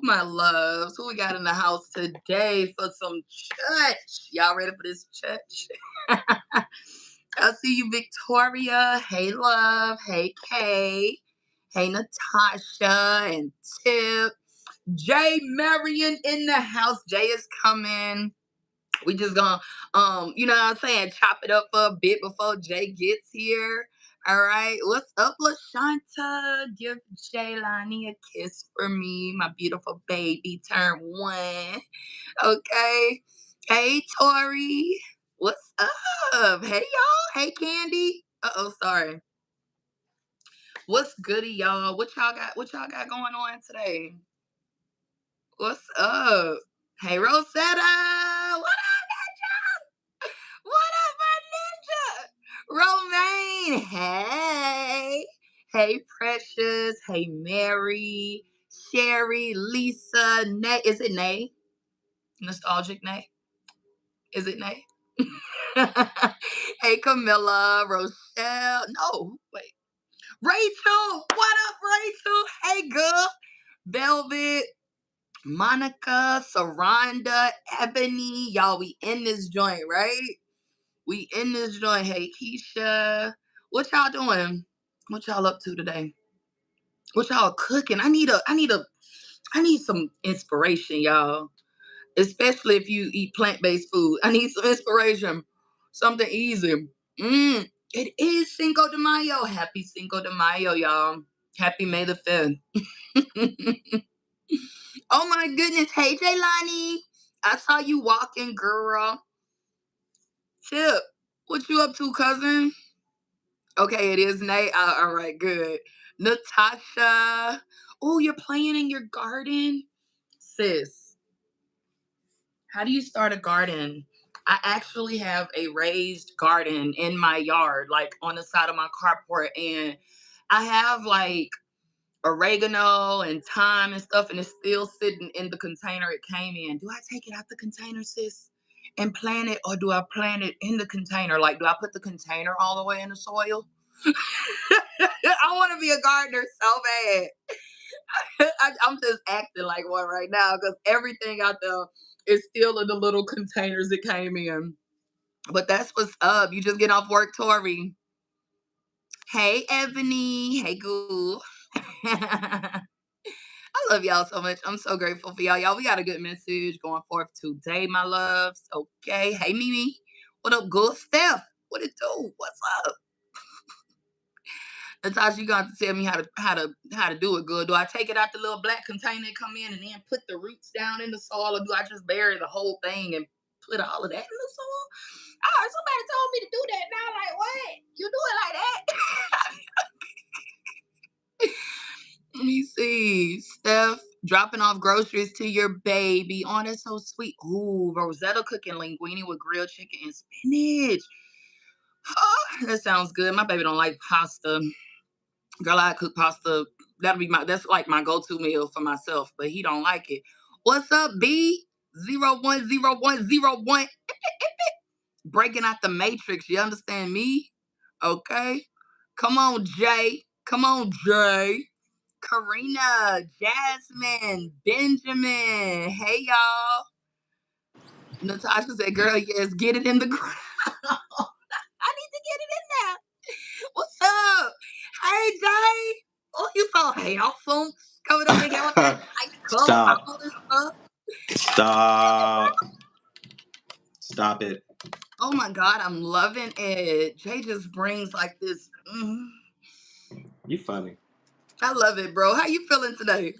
my loves? Who we got in the house today for some church? Y'all ready for this church? I see you, Victoria. Hey, love. Hey, Kay. Hey, Natasha and Tip. Jay Marion in the house. Jay is coming. We just gonna, you know what I'm saying, chop it up for a bit before Jay gets here. All right. What's up, LaShanta? Give Jaylani a kiss for me. My beautiful baby turned 1. Okay. Hey, Tori. What's up? Hey, y'all. Hey, Candy. Uh-oh, sorry. What's goody, y'all? What y'all got going on today? What's up? Hey, Rosetta. What up, What up, my ninja? Romaine. Hey. Hey, Precious. Hey, Mary. Sherry. Lisa. Nay. Is it Nay? Nostalgic Nay? Is it Nay? Hey, Camilla. Rochelle. No, wait. Rachel. What up, Rachel? Hey, girl. Velvet. Monica. Saranda. Ebony. Y'all, we in this joint, right? We in this joint. Hey, Keisha. What y'all doing? What y'all up to today? What y'all cooking? I need some inspiration, y'all. Especially if you eat plant-based food. I need some inspiration. Something easy. It is Cinco de Mayo. Happy Cinco de Mayo, y'all. Happy May the 5th. Oh my goodness. Hey, Jaylani. I saw you walking, girl. Tip, what you up to, cousin? Okay, it is Nate. All right, good. Natasha. Oh, you're playing in your garden? Sis, how do you start a garden? I actually have a raised garden in my yard, like on the side of my carport, and I have like oregano and thyme and stuff, and it's still sitting in the container it came in. Do I take it out the container, sis, and plant it, or do I plant it in the container? Like, do I put the container all the way in the soil? I want to be a gardener so bad. I'm just acting like one right now because everything out there is still in the little containers it came in. But that's what's up. You just get off work, Tori. Hey, Ebony. Hey, Goo. I love y'all so much. I'm so grateful for y'all. Y'all, we got a good message going forth today, my loves. Okay. Hey, Mimi. What up, good Steph? What it do? What's up? Natasha, you got to tell me how to do it good. Do I take it out the little black container and come in and then put the roots down in the soil, or do I just bury the whole thing and put all of that in the soil? Oh, somebody told me to do that. Now, like, what? You do it like that? Let me see. Steph, dropping off groceries to your baby. Oh, that's so sweet. Ooh, Rosetta cooking linguine with grilled chicken and spinach. Oh, that sounds good. My baby don't like pasta. Girl, I cook pasta. That's like my go-to meal for myself, but he don't like it. What's up, B? 010101. Breaking out the matrix. You understand me? Okay. Come on, Jay. Come on, Jay. Karina, Jasmine, Benjamin. Hey, y'all. Natasha said, girl, yes, get it in the ground. I need to get it in there. What's up? Hey, Jay. Oh, you so handsome. Coming up here with that nice cup. Stop. All this stuff. Stop it. Oh my God, I'm loving it. Jay just brings like this. You funny. I love it, bro. How you feeling today?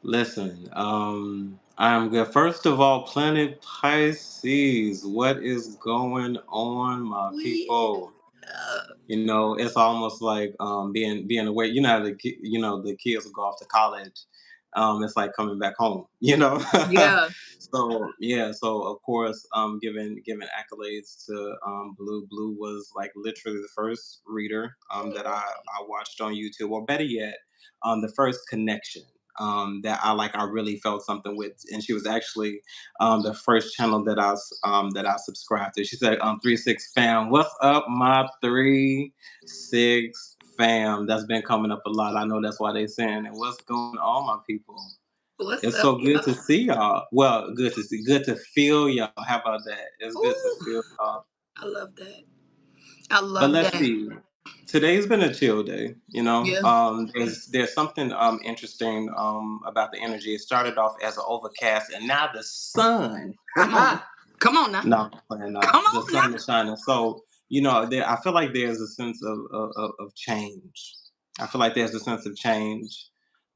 Listen, I'm good. First of all, Planet Pisces, what is going on, my people? You know, it's almost like being away. You know, the kids will go off to college. It's like coming back home. You know. Yeah. So of course, giving accolades to Blue. Blue was like literally the first reader that I watched on YouTube, or better yet, the first connection that I really felt something with, and she was actually the first channel that I subscribed to. She said, 3-6 fam, what's up, my 3-6 fam. That's been coming up a lot. I know that's why they saying it. What's going on, my people? What's It's up, so good to y'all? see y'all. Well, good to see. Good to feel y'all. How about that? It's good to Ooh, feel y'all. I love that. I But love let's that. see. Today's been a chill day. Yeah. There's something interesting about the energy. It started off as an overcast, and now the sun. Come on. Come on now. No, I'm playing. Come The on now. sun is shining. So I feel like there's a sense of change. I feel like there's a sense of change.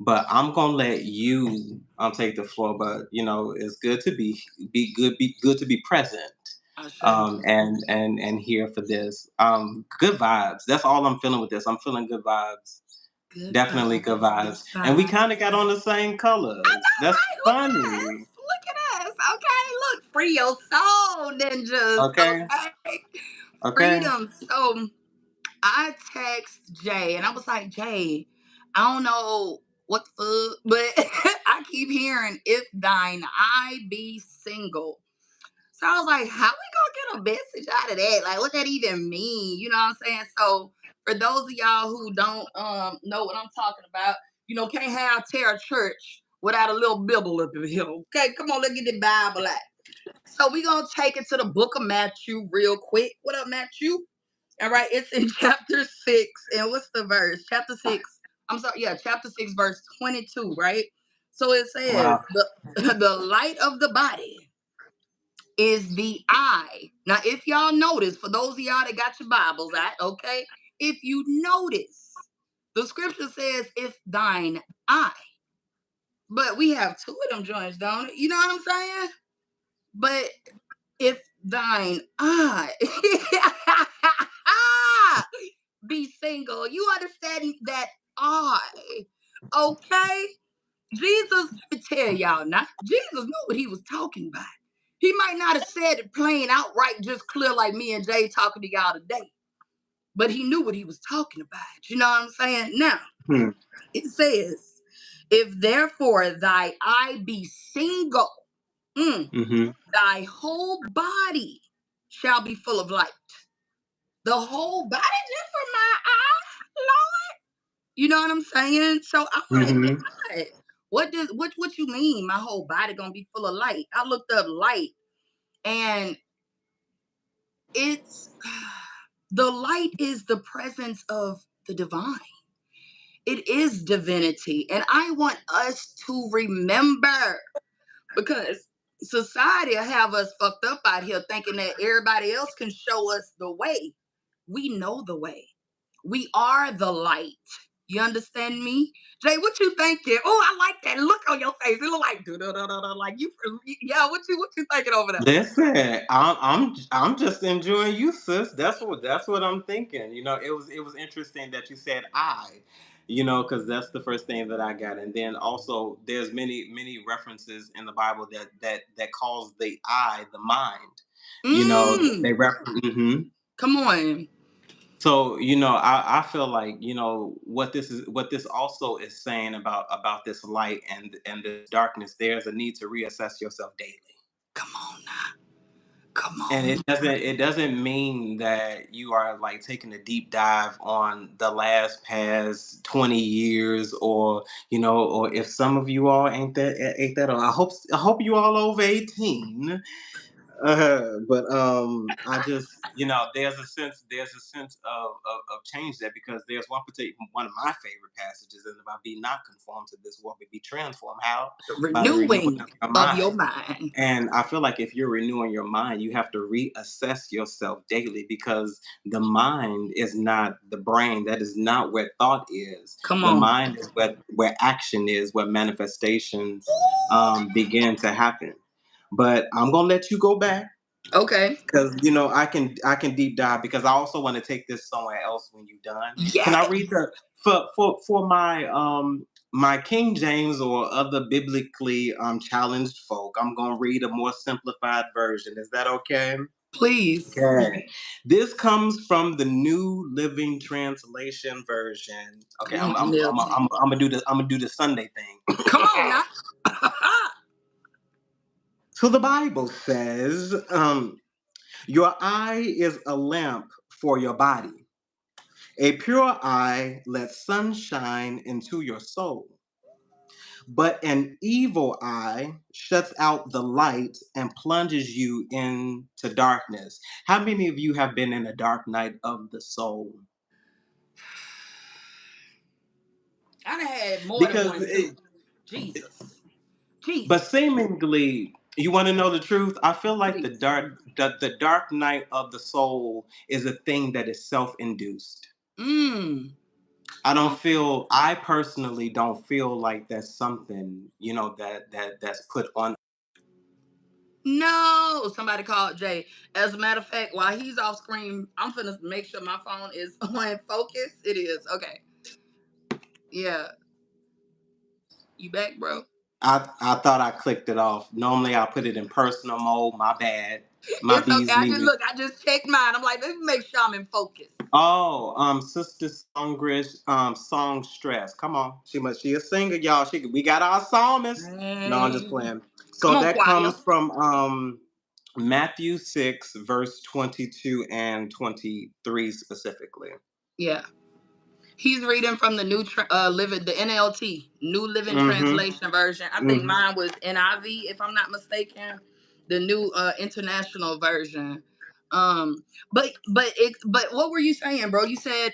But I'm gonna let you take the floor. But it's good to be good to be present. I say And here for this. Good vibes. That's all I'm feeling with this. I'm feeling good vibes. good Definitely vibes. good Good vibes. And we vibes. kind of got on the same I colors. know, That's right? Look at us. funny. Look at us. Okay, look, free your soul, ninjas. Okay. Okay, Okay. freedom. So I text Jay and I was like, Jay, I don't know what the fuck, but I keep hearing if thine I be single. So I was like, how we gonna get a message out of that? Like, what that even mean? You know what I'm saying? So for those of y'all who don't know what I'm talking about, can't have Terra Church without a little Bible up in here. Okay, come on, let's get the Bible out. So we gonna take it to the book of Matthew real quick. What up, Matthew? All right, it's in chapter 6. And what's the verse? Chapter 6. I'm sorry, yeah, chapter 6, verse 22, right? So it says, Wow. the light of the body is the eye. Now, if y'all notice, for those of y'all that got your Bibles out, okay, if you notice, the scripture says, if thine eye. But we have two of them joints, don't it? You know what I'm saying? But if thine eye be single, you understand that I, okay? Jesus, let me tell y'all now, Jesus knew what he was talking about. He might not have said it plain outright, just clear like me and Jay talking to y'all today, but he knew what he was talking about. You know what I'm saying? Now, Hmm. it says, if therefore thy eye be single, Mm-hmm. thy whole body shall be full of light. The whole body just from my eye, Lord. You know what I'm saying? So I'm like, Mm-hmm. God, what you mean? My whole body gonna be full of light? I looked up light, and it's the light is the presence of the divine. It is divinity, and I want us to remember because society will have us fucked up out here thinking that everybody else can show us the way. We know the way. We are the light. You understand me? Jay, what you thinking? Oh, I like that look on your face. It look like like you yeah, what you thinking over there? Listen, I'm just enjoying you, sis. That's what I'm thinking. It was interesting that you said I, because that's the first thing that I got, and then also there's many references in the Bible that calls the I the mind. They Mm, reference. come on. So I feel like what this also is saying about this light and this darkness. There's a need to reassess yourself daily. Come on now. Come And on. it doesn't mean that you are like taking a deep dive on the last past 20 years, or if some of you all ain't that or I hope you all over 18. But I just there's a sense of change there, because there's one of my favorite passages in about be not conformed to this world, but be transformed. How? By the renewing Renewing of your of your mind. mind. And I feel like if you're renewing your mind, you have to reassess yourself daily, because the mind is not the brain. That is not where thought is. Come The on. mind is where action is, where manifestations Ooh, begin to happen. But I'm gonna let you go back, okay. because I can deep dive, because I also want to take this somewhere else when you're done. Can I read Yes. the for my King James or other biblically challenged folk? I'm gonna read a more simplified version. Is that okay? Please. Okay. This comes from the New Living Translation version. Okay, Come I'm on, I'm I'm Milton. I'm, I'm gonna do the Sunday thing. Come on now. So the Bible says, your eye is a lamp for your body. A pure eye lets sunshine into your soul, but an evil eye shuts out the light and plunges you into darkness. How many of you have been in a dark night of the soul? I done had more than Because one too. Jesus. but Jesus. seemingly, you want to know the truth? I feel like Please. the dark night of the soul is a thing that is self-induced. Mmm. I personally don't feel like that's something, that's put on. No, somebody called Jay. As a matter of fact, while he's off screen, I'm finna make sure my phone is on focus. It is. Okay. Yeah. You back, bro? I thought I clicked it off. Normally I put it in personal mode. My bad. My It's okay. bees needed. I just checked mine. I'm like, let me make sure I'm in focus. Oh, Sister Songrish, Songstress. Come on, she a singer, y'all. We got our psalmist. No, I'm just Dang. playing. Come So on, that choir. comes from Matthew 6, verse 22 and 23 specifically. Yeah. He's reading from the the NLT, New Living Mm-hmm. Translation version. I think Mm-hmm. mine was NIV, if I'm not mistaken, the new international version. But what were you saying, bro? You said,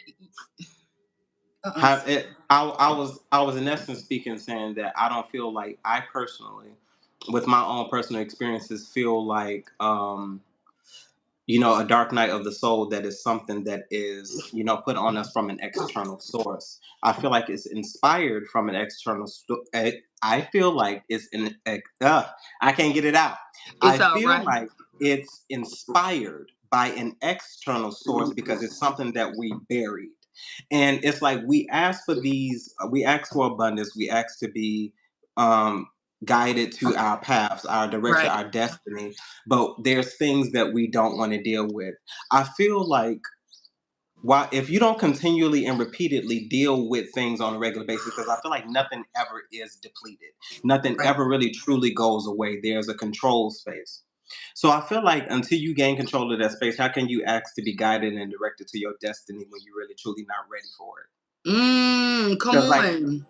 uh-uh. I was in essence speaking, saying that I don't feel like I personally, with my own personal experiences, feel like a dark night of the soul that is something that is put on us from an external source. I feel like it's inspired from an external I feel like it's I can't get it out. I It's all feel right. like it's inspired by an external source because it's something that we buried. And it's like we ask for abundance, we ask to be um guided to our paths, our direction, Right. our destiny, but there's things that we don't want to deal with. I feel like why if you don't continually and repeatedly deal with things on a regular basis, because I feel like nothing ever is depleted, nothing Right. ever really truly goes away. There's a control space. So I feel like until you gain control of that space, how can you ask to be guided and directed to your destiny when you're really truly not ready for it? Come Because like, on.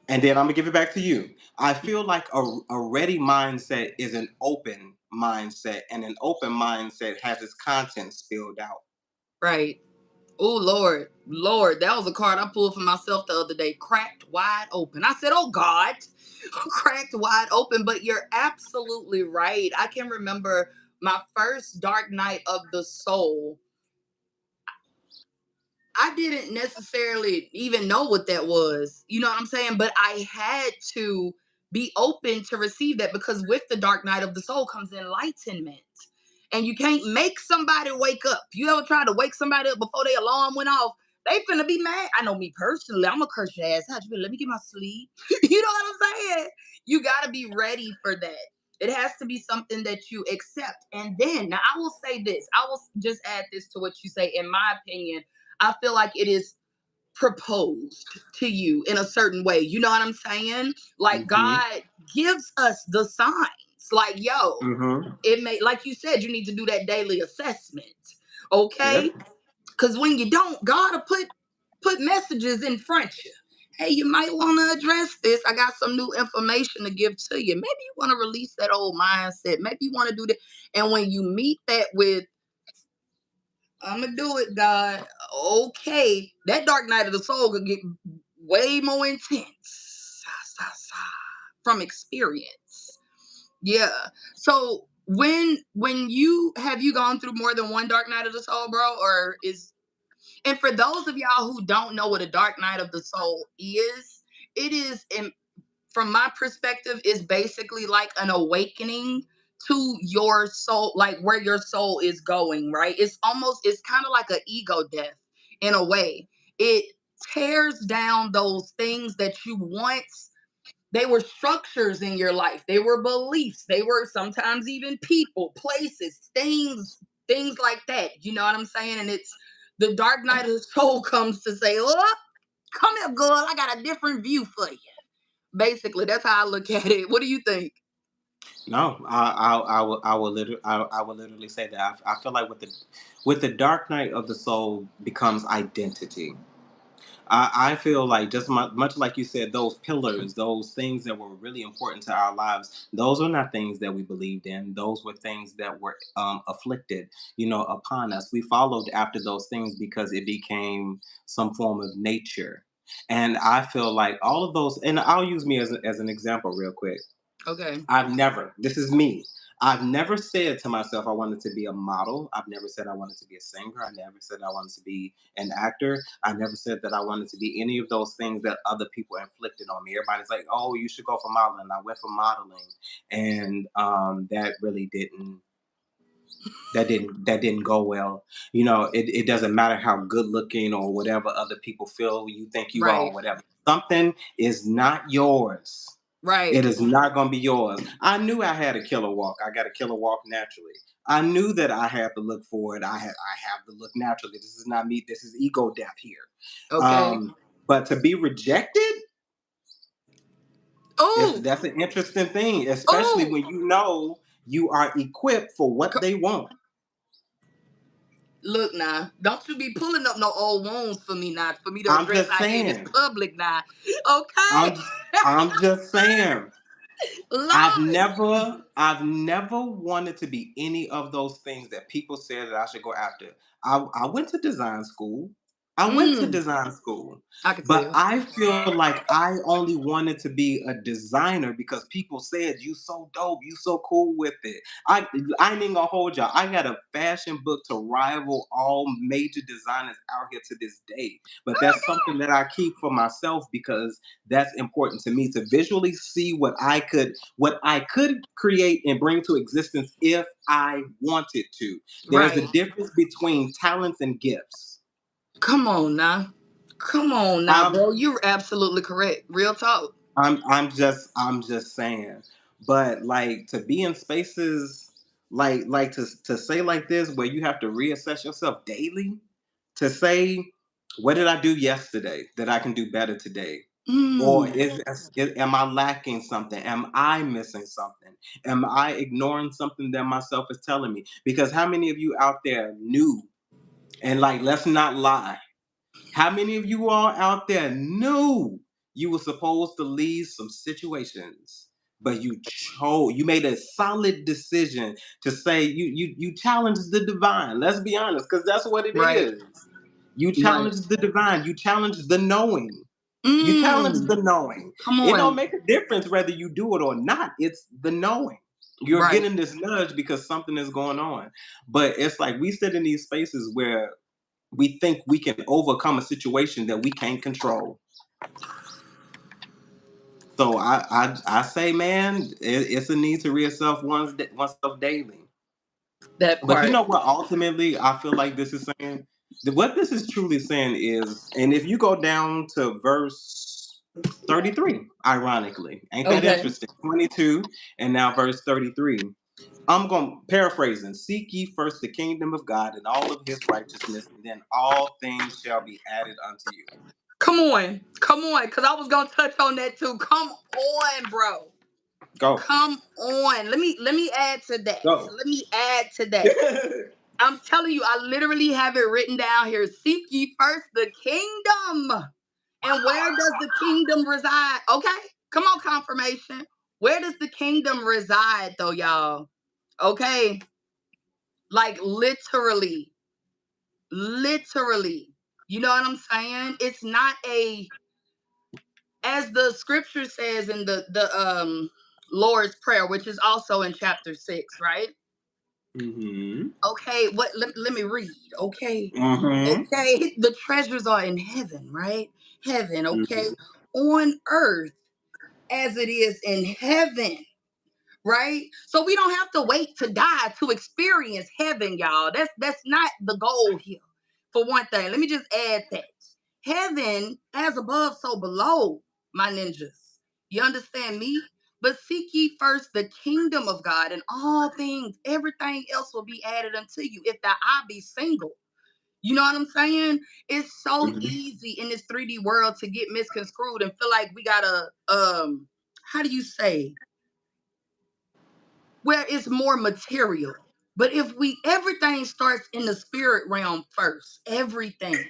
and then I'm gonna give it back to you. I feel like a ready mindset is an open mindset, and an open mindset has its content spilled out. Right. Oh Lord, Lord, that was a card I pulled for myself the other day. Cracked wide open. I said, "Oh God, cracked wide open." But you're absolutely right. I can remember my first dark night of the soul. I didn't necessarily even know what that was. You know what I'm saying? But I had to be open to receive that because with the dark night of the soul comes enlightenment. And you can't make somebody wake up. You ever try to wake somebody up before their alarm went off? They finna be mad. I know me personally. I'm gonna curse your ass out. You better let me get my sleep. You know what I'm saying? You gotta be ready for that. It has to be something that you accept. And then, now I will say this. I will just add this to what you say. In my opinion, I feel like it is proposed to you in a certain way. You know what I'm saying? Like Mm-hmm. God gives us the signs. Like, yo, Mm-hmm. it may, like you said, you need to do that daily assessment. Okay? Yep. Because when you don't, God will put messages in front of you. Hey, you might want to address this. I got some new information to give to you. Maybe you want to release that old mindset. Maybe you want to do that. And when you meet that with, I'm gonna do it, God. Okay, that dark night of the soul could get way more intense from experience. Yeah. So when you gone through more than one dark night of the soul, bro, or is and for those of y'all who don't know what a dark night of the soul is, it is from my perspective, is basically like an awakening to your soul, like where your soul is going, right? It's kind of like an ego death in a way. It tears down those things that you once, they were structures in your life, they were beliefs, they were sometimes even people, places, things like that. You know what I'm saying? And it's the dark night of the soul comes to say, oh, come here, girl, I got a different view for you. Basically, that's how I look at it. What do you think? No, I will literally say that. I feel like with the dark night of the soul becomes identity. I feel like just much like you said, those pillars, those things that were really important to our lives, those are not things that we believed in. Those were things that were afflicted, upon us. We followed after those things because it became some form of nature. And I feel like all of those, and I'll use me as an example real quick. Okay. This is me. I've never said to myself I wanted to be a model. I've never said I wanted to be a singer. I never said I wanted to be an actor. I never said that I wanted to be any of those things that other people inflicted on me. Everybody's like, oh, you should go for modeling. I went for modeling. And that really didn't go well. It doesn't matter how good looking or whatever other people feel you think you are, Right. or whatever. Something is not yours. It Right. is not going to be yours. I knew I had a killer walk. I got a killer walk naturally. I knew that I had to look for it. I have to look naturally. This is not me. This is ego death here. Okay. But to be rejected, if Oh. that's an interesting thing, especially Oh. when you know you are equipped for what they want. Look now, don't you be pulling up no old wounds for me now, for me to I'm address just out here in this saying. public now. Okay. I'm I'm just saying. Lord. I've never wanted to be any of those things that people said that I should go after. I went to design school. I went to Mm, design school, I can but tell. I feel like I only wanted to be a designer because people said you so dope, you so cool with it. I ain't even gonna hold y'all. I got a fashion book to rival all major designers out here to this day. But that's something that I keep for myself because that's important to me to visually see what I could create and bring to existence if I wanted to. There's a Right. difference between talents and gifts. Come on now. Come on now, I'm bro. You're absolutely correct. Real talk. I'm just saying. But like to be in spaces like to say like this where you have to reassess yourself daily to say what did I do yesterday that I can do better today? Or Mm, am I lacking something? Am I missing something? Am I ignoring something that myself is telling me? Because how many of you out there knew, and like let's not lie, how many of you all out there knew you were supposed to leave some situations, but you made a solid decision to say you challenged the divine. Let's be honest, because that's what it right. is. You Right. challenge the divine. You challenge the knowing. You challenge Mm, the knowing. come It don't on. make a difference whether you do it or not. It's the knowing. You're Right. getting this nudge because something is going on. But it's like we sit in these spaces where we think we can overcome a situation that we can't control. So I say, man, it's a need to reassess oneself daily. That But you part. know what? Ultimately, I feel like this is saying what this is truly saying is, and if you go down to verse 33, ironically, ain't that Okay. interesting? 22 and now verse 33. I'm going paraphrasing. Seek ye first the kingdom of God and all of his righteousness, and then all things shall be added unto you. Come on. Come on. Because I was going to touch on that too. Come on, bro. Go. Come on. Let me add to that. Go. Let me add to that. I'm telling you, I literally have it written down here. Seek ye first the kingdom. And where does the kingdom reside? Okay. Come on, confirmation. Where does the kingdom reside though, y'all? Okay. Like literally. Literally. You know what I'm saying? It's not a, as the scripture says in the Lord's Prayer, which is also in chapter 6, right? Mm-hmm. Okay, let me read. Okay. Mm-hmm. Okay, the treasures are in heaven, right? Heaven, okay? Mm-hmm. On earth as it is in heaven, right? So we don't have to wait to die to experience heaven, y'all. That's not the goal here. For one thing, let me just add that. Heaven, as above, so below, my ninjas. You understand me? But seek ye first the kingdom of God and all things, everything else will be added unto you. If that I be single. You know what I'm saying? It's so Mm-hmm. easy in this 3D world to get misconstrued and feel like we gotta how do you say? where it's more material. But if we everything starts in the spirit realm first, everything.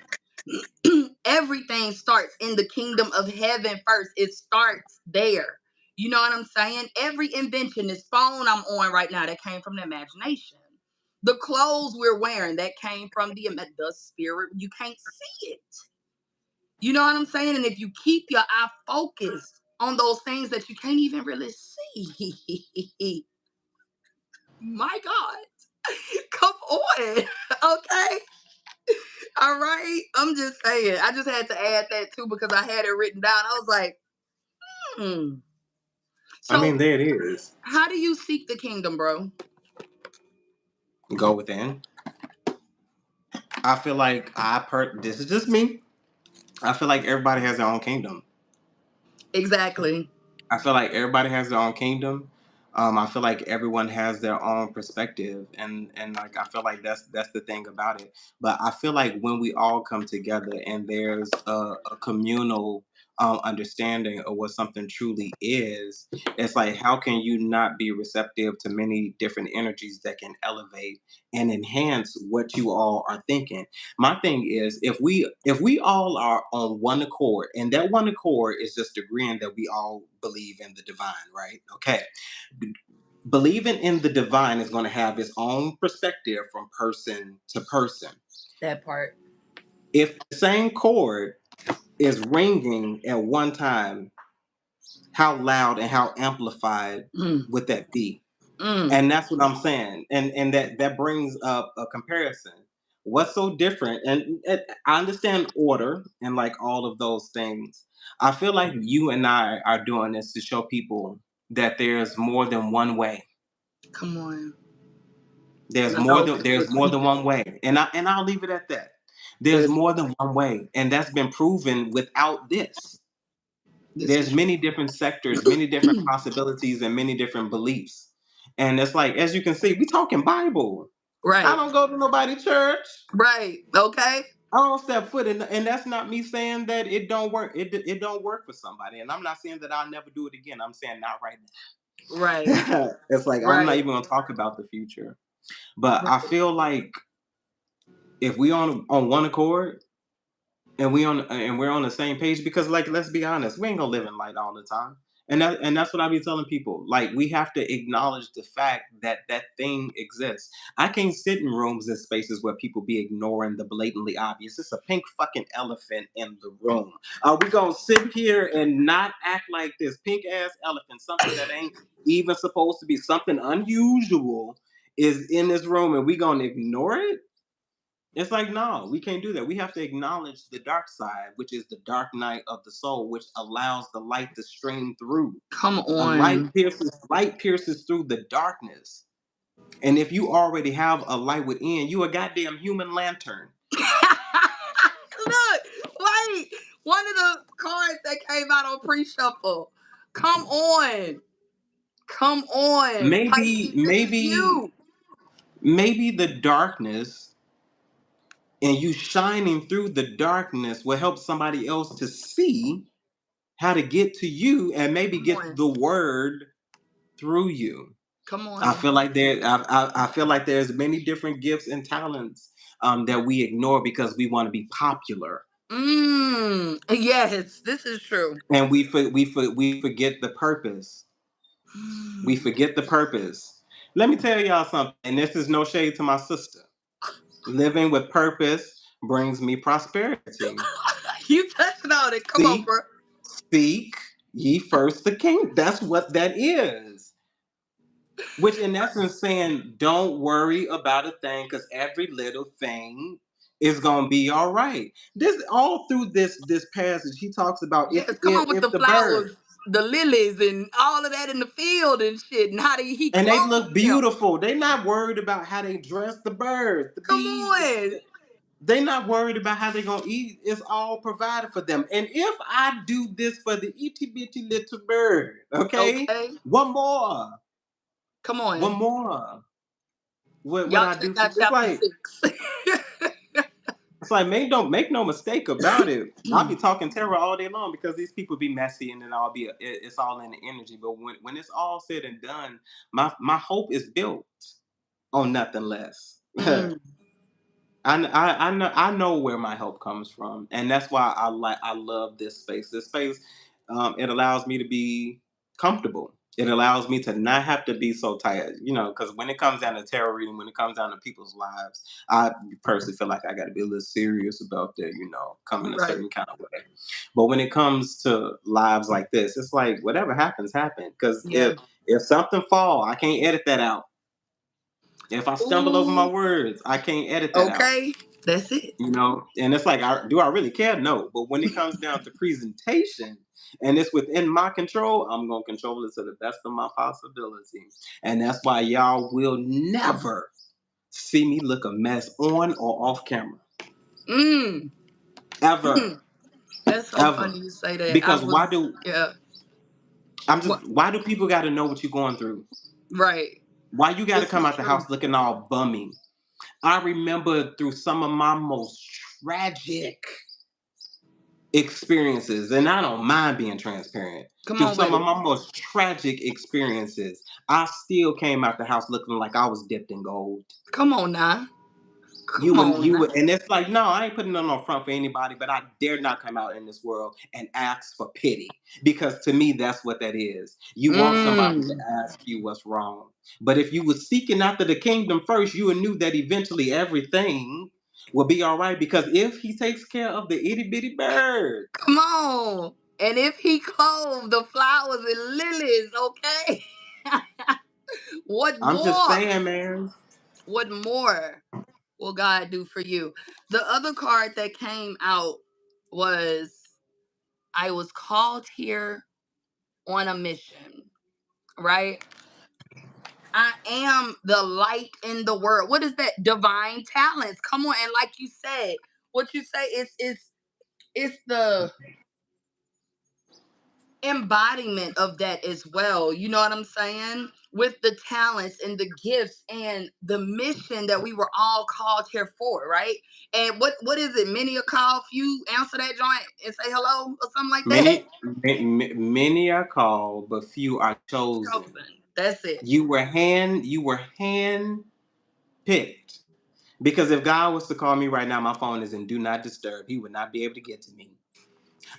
Everything starts in the kingdom of heaven first. It starts there. You know what I'm saying? Every invention, this phone I'm on right now, that came from the imagination. The clothes we're wearing, that came from the spirit. You can't see it. You know what I'm saying? And if you keep your eye focused on those things that you can't even really see, my God, come on. Okay. All right. I'm just saying. I just had to add that too because I had it written down. I was like, hmm. I So, mean, there it is. how do you seek the kingdom, bro? Go within. I feel like this is just me. I feel like everybody has their own kingdom. Exactly. I feel like everybody has their own kingdom. I feel like everyone has their own perspective, and like I feel like that's the thing about it. But I feel like when we all come together and there's a communal understanding of what something truly is, it's like how can you not be receptive to many different energies that can elevate and enhance what you all are thinking? My thing is if we all are on one accord, and that one accord is just agreeing that we all believe in the divine, right? Okay. Believing in the divine is going to have its own perspective from person to person. That part. If the same chord is ringing at one time, how loud and how amplified Mm, would that be? mm. And that's what I'm saying, and that brings up a comparison. What's so different? And I understand order and like all of those things. I feel like you and I are doing this to show people that there's more than one way. Come on. There's For more those than that there's more than listen, one way, and I'll leave it at that. There's there's more than one way, and that's been proven without this. this There's is many different sectors, many different possibilities, and many different beliefs. And it's like, as you can see, we talking Bible. I right. don't go to nobody church. Right. Okay. I don't step foot in, and that's not me saying that it don't work. It don't work for somebody, and I'm not saying that I'll never do it again. I'm saying not right Right. now. It's like I'm not Right. even gonna talk about the future, but I Right. feel like if we on one accord, and we're on the same page, because like let's be honest, we ain't gonna live in light all the time. And that's what I be telling people. Like we have to acknowledge the fact that that thing exists. I can't sit in rooms and spaces where people be ignoring the blatantly obvious. It's a pink fucking elephant in the room. Are we gonna sit here and not act like this pink ass elephant, something that ain't even supposed to be something unusual, is in this room, and we gonna ignore it? It's like, no, we can't do that. We have to acknowledge the dark side, which is the dark night of the soul, which allows the light to stream through. Come A on. light pierces through the darkness. And if you already have a light within, you a goddamn human lantern. Look, wait. One of the cards that came out on pre-shuffle. Come on. Come on. Maybe, Pisces, this is maybe, you. maybe the darkness and you shining through the darkness will help somebody else to see how to get to you and maybe Come get on. the word through you. Come I on. feel like I feel like there's many different gifts and talents that we ignore because we want to be popular, Yes, this is true. and we forget the purpose. We Mm. forget the purpose. Let me tell y'all something, and this is no shade to my sister. Living with purpose brings me prosperity. You touching on it. Come on, Seek, bro. seek ye first the king. That's what that is. Which in essence saying, don't worry about a thing because every little thing is gonna be all right. This all through this passage, he talks about if Yes, come if, on with if the the bird, flowers, the lilies, and all of that in the field and shit, and how he and they clothes look them. beautiful. They not worried about how they dress the birds, the Come bees. on. They not worried about how they gonna eat. It's all provided for them. And if I do this for the itty bitty little bird, okay, Okay. one more, Come one on. more. What Y'all I check do for out it's chapter like 6. It's like make no mistake about it. I'll be talking terror all day long because these people be messy and then it's all in the energy. But when it's all said and done, my hope is built on nothing less. Mm, I know where my help comes from, and that's why I love this space. This space, it allows me to be comfortable. It allows me to not have to be so tired, because when it comes down to tarot reading, when it comes down to people's lives, I personally feel like I got to be a little serious about that, coming a right. certain kind of way. But when it comes to lives like this, it's like whatever happens, happen. Because Yeah. if something fall, I can't edit that out. If I stumble over my Ooh. words, I can't edit that out. Okay. That's it. And it's like, do I really care? No. But when it comes down to presentation and it's within my control, I'm going to control it to the best of my possibility. And that's why y'all will never see me look a mess on or off camera. Mm. Ever. That's so Ever. funny you say that. I Because was, yeah. What? why do people got to know what you're going through? Right. Why you got to This come is out the true. house looking all bummy? I remember through some of my most tragic experiences, and I don't mind being transparent. Come Through on some with of it. my most tragic experiences, I still came out the house looking like I was dipped in gold. Come on now. You Come would, on you now. would, and it's like, no, I ain't putting it on front for anybody, but I dare not come out in this world and ask for pity because to me, that's what that is. You want somebody to Mm. ask you what's wrong, but if you were seeking after the kingdom first, you knew that eventually everything will be all right because if he takes care of the itty bitty bird. Come on. And if he clothed the flowers and lilies, okay? What I'm just more? saying, man. What more will God do for you? The other card that came out was I was called here on a mission, right? I am the light in the world. What is that? Divine talents. Come on, and like you said, what you say is it's the embodiment of that as well. You know what I'm saying? With the talents and the gifts and the mission that we were all called here for, right? And what is it? Many a call, few answer that joint and say hello or something like that. Many are called, but few are chosen. Chosen. That's it. You were hand picked. Because if God was to call me right now, my phone is in do not disturb. He would not be able to get to me.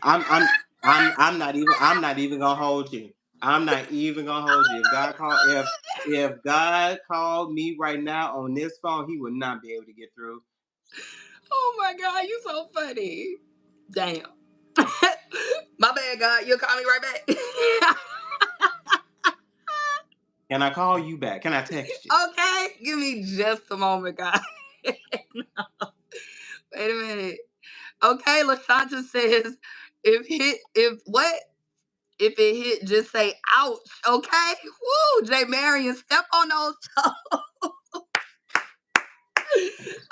I'm I'm I'm not even gonna hold you. I'm not even gonna hold you. If God called me right now on this phone, he would not be able to get through. Oh my God, you so funny. Damn. My bad, God. You'll call me right back. Can I call you back? Can I text you? Okay, give me just a moment, God. Wait a minute. Okay, LaShanta says, if what? If it hit, just say ouch. Okay? Woo, Jay Marion, step on those toes.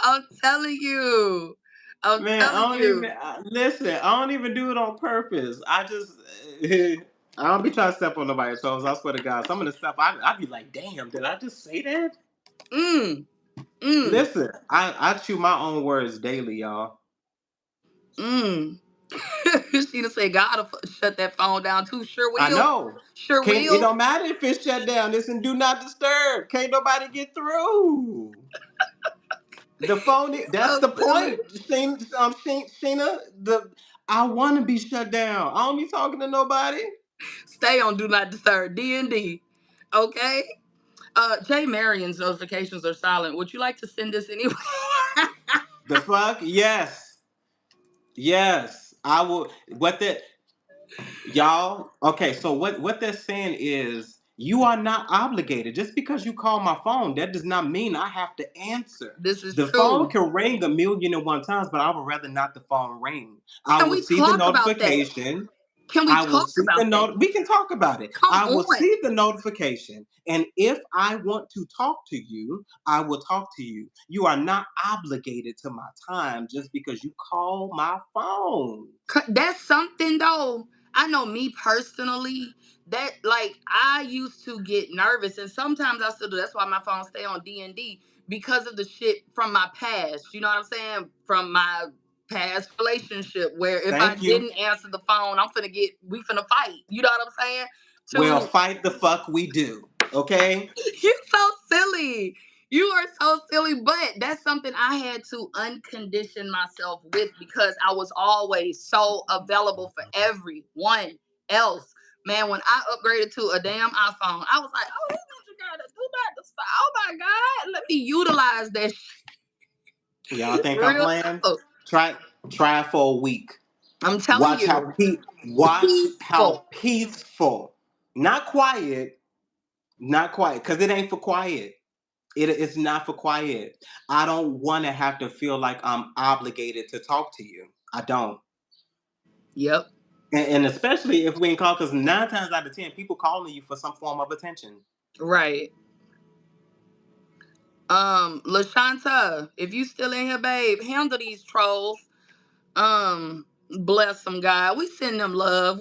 I'm telling you. I'm Man, I telling don't even you. listen. I don't even do it on purpose. I just I don't be trying to step on nobody's toes. I swear to God, some of the stuff I be like, damn, did I just say that? Mm, mm, Listen, I chew my own words daily, y'all. mm. She done say God will shut that phone down too. Sure I will. know. Sure Can't it will. don't matter if it's shut down. Listen, do not disturb. Can't nobody get through. The phone. That's So the silly. point. Sheena. I want to be shut down. I don't be talking to nobody. Stay on Do Not Disturb. D&D. Okay? Jay Marion's notifications are silent. Would you like to send this anyway? The fuck? Yes. Yes. I will. What that y'all? Okay, so what they're saying is you are not obligated. Just because you call my phone, that does not mean I have to answer. This is The phone true. can ring a million and one times, but I would rather not the phone ring. I Can will we see the talk about that? notification. Can we I will talk see the about that? note. We can talk about it. Come I will on. see the notification, and if I want to talk to you, I will talk to you. You are not obligated to my time just because you call my phone. That's something though. I know me personally. That like I used to get nervous, and sometimes I still do. That's why my phone stay on D and D because of the shit from my past. You know what I'm saying? From my past relationship, where if I Thank you. didn't answer the phone, we finna fight. You know what I'm saying? Well, To fight the fuck we do. Okay? you so silly. You are so silly, but that's something I had to uncondition myself with because I was always so available for everyone else. Man, when I upgraded to a damn iPhone, I was like, oh, this nigga gotta do that. Oh my God, let me utilize that Y'all think I'm real playing? talk. Try it for a week. I'm telling Watch how you, watch peaceful. how peaceful. Not quiet, not quiet, because it ain't for quiet. It's not for quiet. I don't want to have to feel like I'm obligated to talk to you. I don't. Yep, And especially if we ain't call, because 9 times out of 10, people calling you for some form of attention. right. LaShanta, if you still in here, babe, handle these trolls. Bless them, God. We send them love.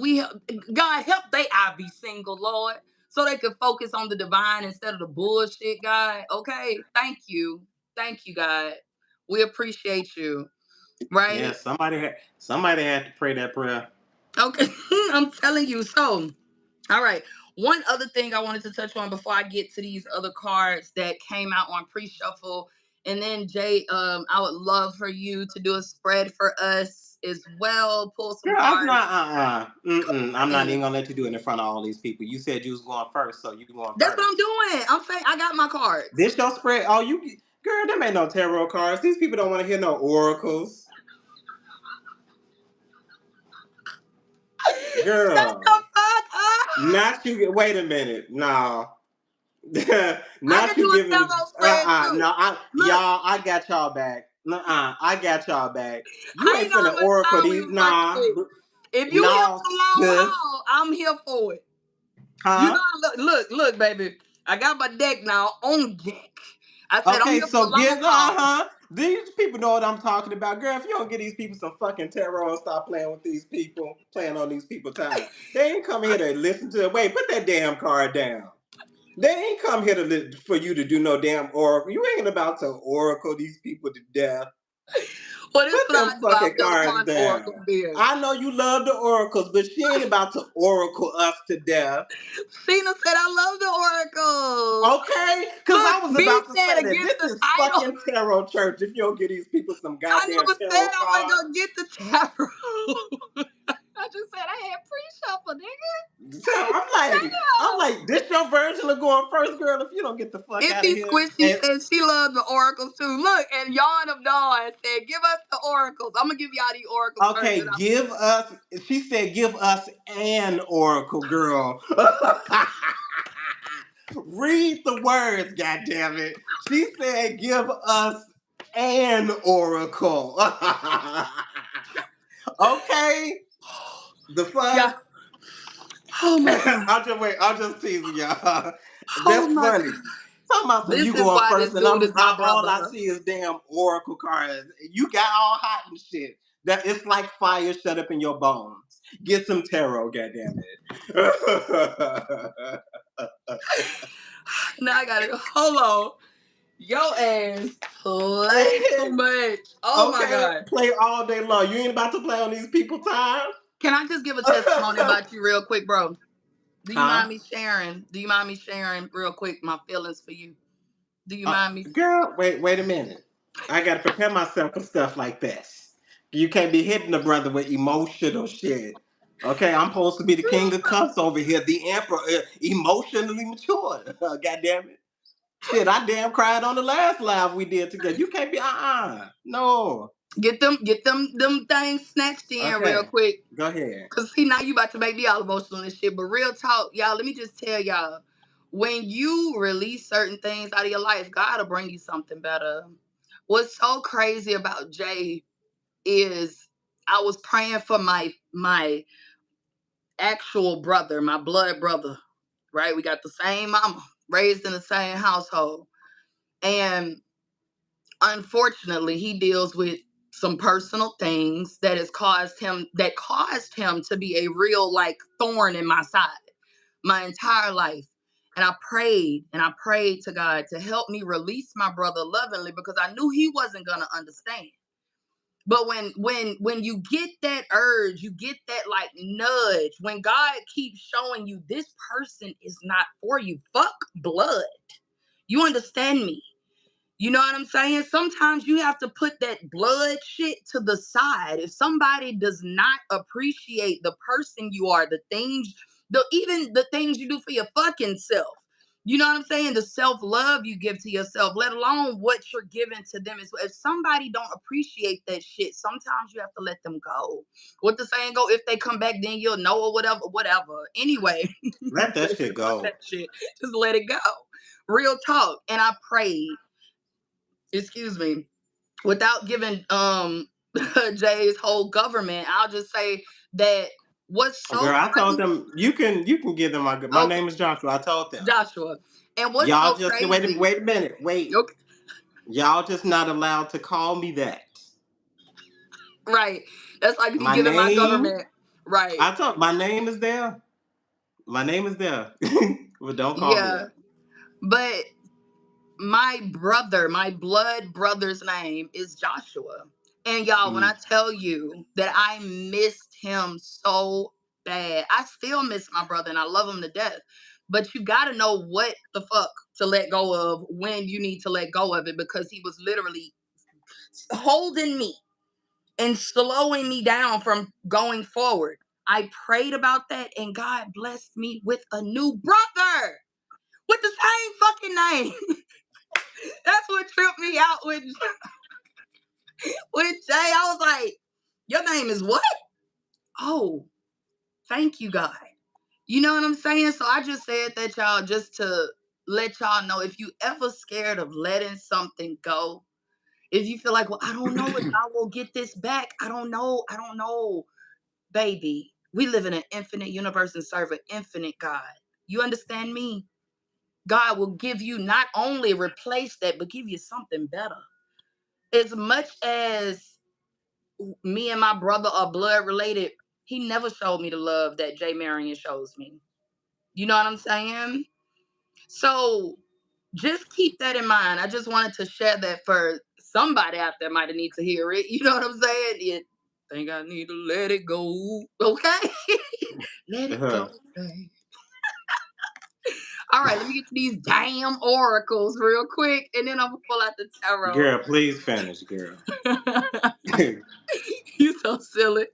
God help they I be single, Lord, so they can focus on the divine instead of the bullshit, God. Okay, thank you, God. We appreciate you, Yeah, right? somebody had to pray that prayer. Okay, I'm telling you. So, all right. One other thing I wanted to touch on before I get to these other cards that came out on pre-shuffle, and then Jay, I would love for you to do a spread for us as well. Pull some Girl, I'm cards. not. I'm not And even gonna let you do it in front of all these people. You said you was going first, so you going that's what I'm first. doing. I'm saying I got my cards. This your spread. Oh, girl, them ain't no tarot cards. These people don't want to hear no oracles. Shut the Girl, fuck up. not you. Wait a minute. No. I Not can do you a giving me. tarot spread too. No, Look, y'all, I got y'all back. I got y'all back. You how you ain't know how finna much oracle time we these. was fucking Nah, with? If you here no, for the long sis. haul, I'm here for it. You know, Huh? look, baby. I got my deck now on deck. I said I'm Okay, here for the so long haul. These people know what I'm talking about, girl. If you don't get these people some fucking tarot and stop playing with these people, playing on these people time, they ain't come here to listen to. Wait, put that damn card down. They ain't come here for you to do no damn oracle. You ain't about to oracle these people to death. Well, this Put what I them do. I fucking build cards upon down. Oracle beers. I know you love the oracles, but she ain't about to oracle us to death. Sheena said I love the oracles. Okay? Because I was Look, B about to said say that against this the is title. fucking tarot church if you don't give these people some I goddamn never said tarot I wasn't cards. gonna get the tarot. I just said I had pre-shuffle, So I'm like, this your version of going first, girl. If you don't get the fuck out of Iffy here, Squishy said she loved the oracles too. Look, and Yawn of Dawn said, give us the oracles. I'm gonna give y'all the oracles first. okay, give us. She said, give us an oracle, girl. Read the words, goddammit. It. She said, give us an oracle. Okay, the Yeah. fuck. Oh my god. I'm just teasing y'all. Oh That's my funny. god. Talking about some This you is going why this first, and dude is my all I brother. see is damn oracle cards. You got all hot and shit. That it's like fire shut up in your bones. Get some tarot, goddamn it. Now I gotta go. Hold on. Yo ass play too much. Oh my Okay, god. play all day long. You ain't about to play on these people time. Can I just give a testimony about you real quick, bro? Do you Huh? mind me sharing? Do you mind me sharing real quick my feelings for you? Do you mind me? Girl, wait a minute. I gotta prepare myself for stuff like this. You can't be hitting the brother with emotional shit. Okay, I'm supposed to be the king of cups over here, the emperor, emotionally mature. God damn it. Shit, I damn cried on the last live we did together. You can't be no. Them things snatched in real Okay, quick. go ahead. Cause see now you about to make me all emotional and shit. But real talk, y'all, let me just tell y'all. When you release certain things out of your life, God will bring you something better. What's so crazy about Jay is I was praying for my actual brother, my blood brother, right? We got the same mama, raised in the same household. And unfortunately, he deals with some personal things that caused him to be a real like thorn in my side my entire life. And I prayed to God to help me release my brother lovingly, because I knew he wasn't going to understand. But when you get that urge, you get that like nudge, when God keeps showing you this person is not for you, fuck blood. You understand me? You know what I'm saying? Sometimes you have to put that blood shit to the side. If somebody does not appreciate the person you are, the things, even the things you do for your fucking self. You know what I'm saying? The self-love you give to yourself, let alone what you're giving to them. If somebody don't appreciate that shit, sometimes you have to let them go. What the saying go, if they come back, then you'll know, or whatever. Anyway, Let that shit fuck go. that shit. Just let it go. Real talk. And I prayed, excuse me, without giving Jay's whole government, I'll just say that what's so Girl, I told crazy. them you can give them my Okay, name is Joshua. I told them. Joshua. And what's Y'all so just crazy? wait a minute. Wait. Okay, Y'all just not allowed to call me that. right. That's like me My giving my name, government. Right. I told my name is there. My name is there. But don't call me Yeah. that. But my brother, my blood brother's name is Joshua. And y'all, when Mm. I tell you that I missed him so bad, I still miss my brother and I love him to death. But you got to know what the fuck to let go of when you need to let go of it, because he was literally holding me and slowing me down from going forward. I prayed about that and God blessed me with a new brother with the same fucking name. That's what tripped me out with Jay. I was like, your name is what? Oh, thank you, God. You know what I'm saying? So I just said that, y'all, just to let y'all know, if you ever scared of letting something go, if you feel like, well, I don't know if I will get this back. I don't know. Baby, we live in an infinite universe and serve an infinite God. You understand me? God will give you, not only replace that, but give you something better. As much as me and my brother are blood related, he never showed me the love that Jay Marion shows me. You know what I'm saying? So just keep that in mind. I just wanted to share that for somebody out there might need to hear it. You know what I'm saying? It think I need to let it go. Okay? Let it go. Babe. All right, let me get to these damn oracles real quick, and then I'm gonna pull out the tarot. Girl, please finish, girl. You so silly.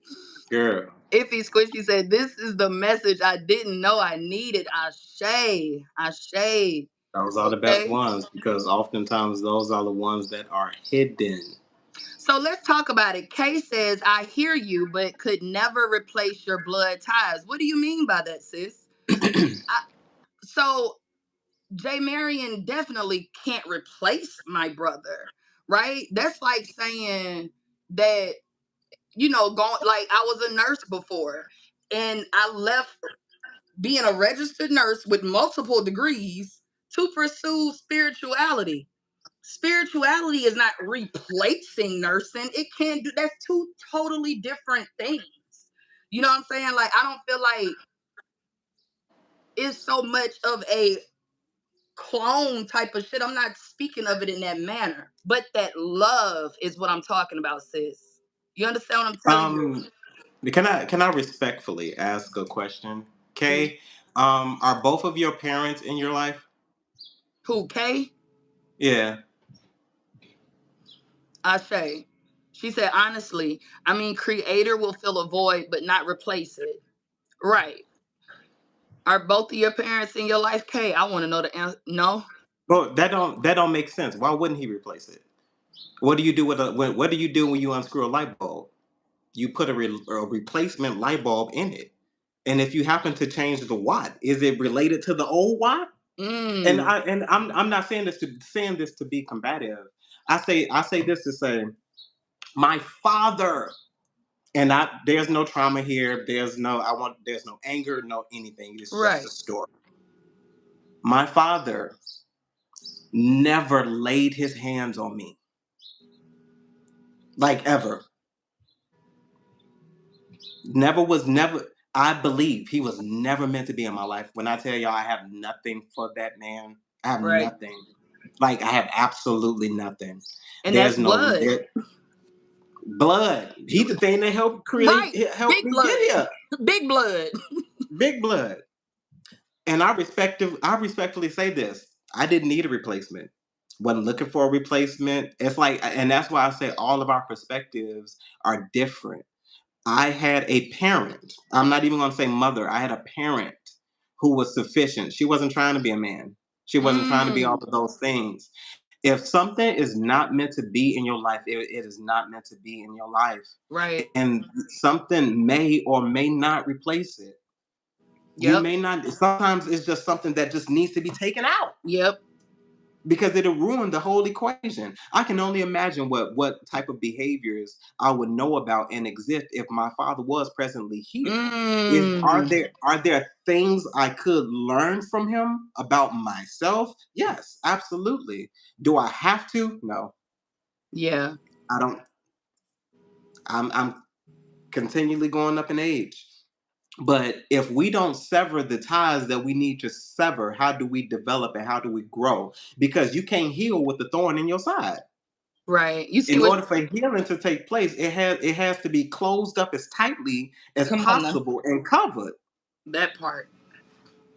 Girl. Iffy Squishy said, "This is the message I didn't know I needed." Ashe, ashe. Those are the best Okay, ones because oftentimes those are the ones that are hidden. so let's talk about it. Kay says, "I hear you, but could never replace your blood ties." What do you mean by that, sis? I, so Jay Marion definitely can't replace my brother, right? That's like saying that, going, like, I was a nurse before and I left being a registered nurse with multiple degrees to pursue spirituality. Spirituality is not replacing nursing. It can't do, that's two totally different things. You know what I'm saying? Like, I don't feel like it's so much of a clone type of shit. I'm not speaking of it in that manner, but that love is what I'm talking about, sis. You understand what I'm telling you? um, can I respectfully ask a question? Mm. Kay, are both of your parents in your life? Who, Kay? Yeah. Ashe. She said, honestly, I mean, creator will fill a void, but not replace it. Right. Are both of your parents in your life, Kay? I want to know the answer. No? Well, that don't make sense. Why wouldn't he replace it? What do you do with what do you do when you unscrew a light bulb? You put a replacement light bulb in it. And if you happen to change the watt, is it related to the old watt? And Mm. I'm not saying this to be combative. I say this to say my father, and there's no trauma here. There's no anger, no anything. It's just Right. a story. My father never laid his hands on me, like ever. Never was never. I believe he was never meant to be in my life. When I tell y'all I have nothing for that man, I have Right. nothing. Like I have absolutely nothing. And that's There's no blood. blood. He the thing that Right. helped Big me blood. get here. Big blood. Big blood. And I respectfully say this. I didn't need a replacement. Wasn't looking for a replacement. It's like, and that's why I say all of our perspectives are different. I had a parent. I'm not even going to say mother. I had a parent who was sufficient. She wasn't trying to be a man. She wasn't trying to be all Mm, of those things. If something is not meant to be in your life, it is not meant to be in your life. right. And something may or may not replace it. You Yep. may not, sometimes it's just something that just needs to be taken out Yep. because it'll ruin the whole equation. I can only imagine what type of behaviors I would know about and exist if my father was presently here. Is Mm, are there things I could learn from him about myself? Yes, absolutely. Do I have to? No, yeah. I don't. I'm continually going up in age. But if we don't sever the ties that we need to sever, how do we develop and how do we grow? Because you can't heal with the thorn in your side. Right. You see In what? order for healing to take place, it has to be closed up as tightly as Come on now. possible and covered. That part.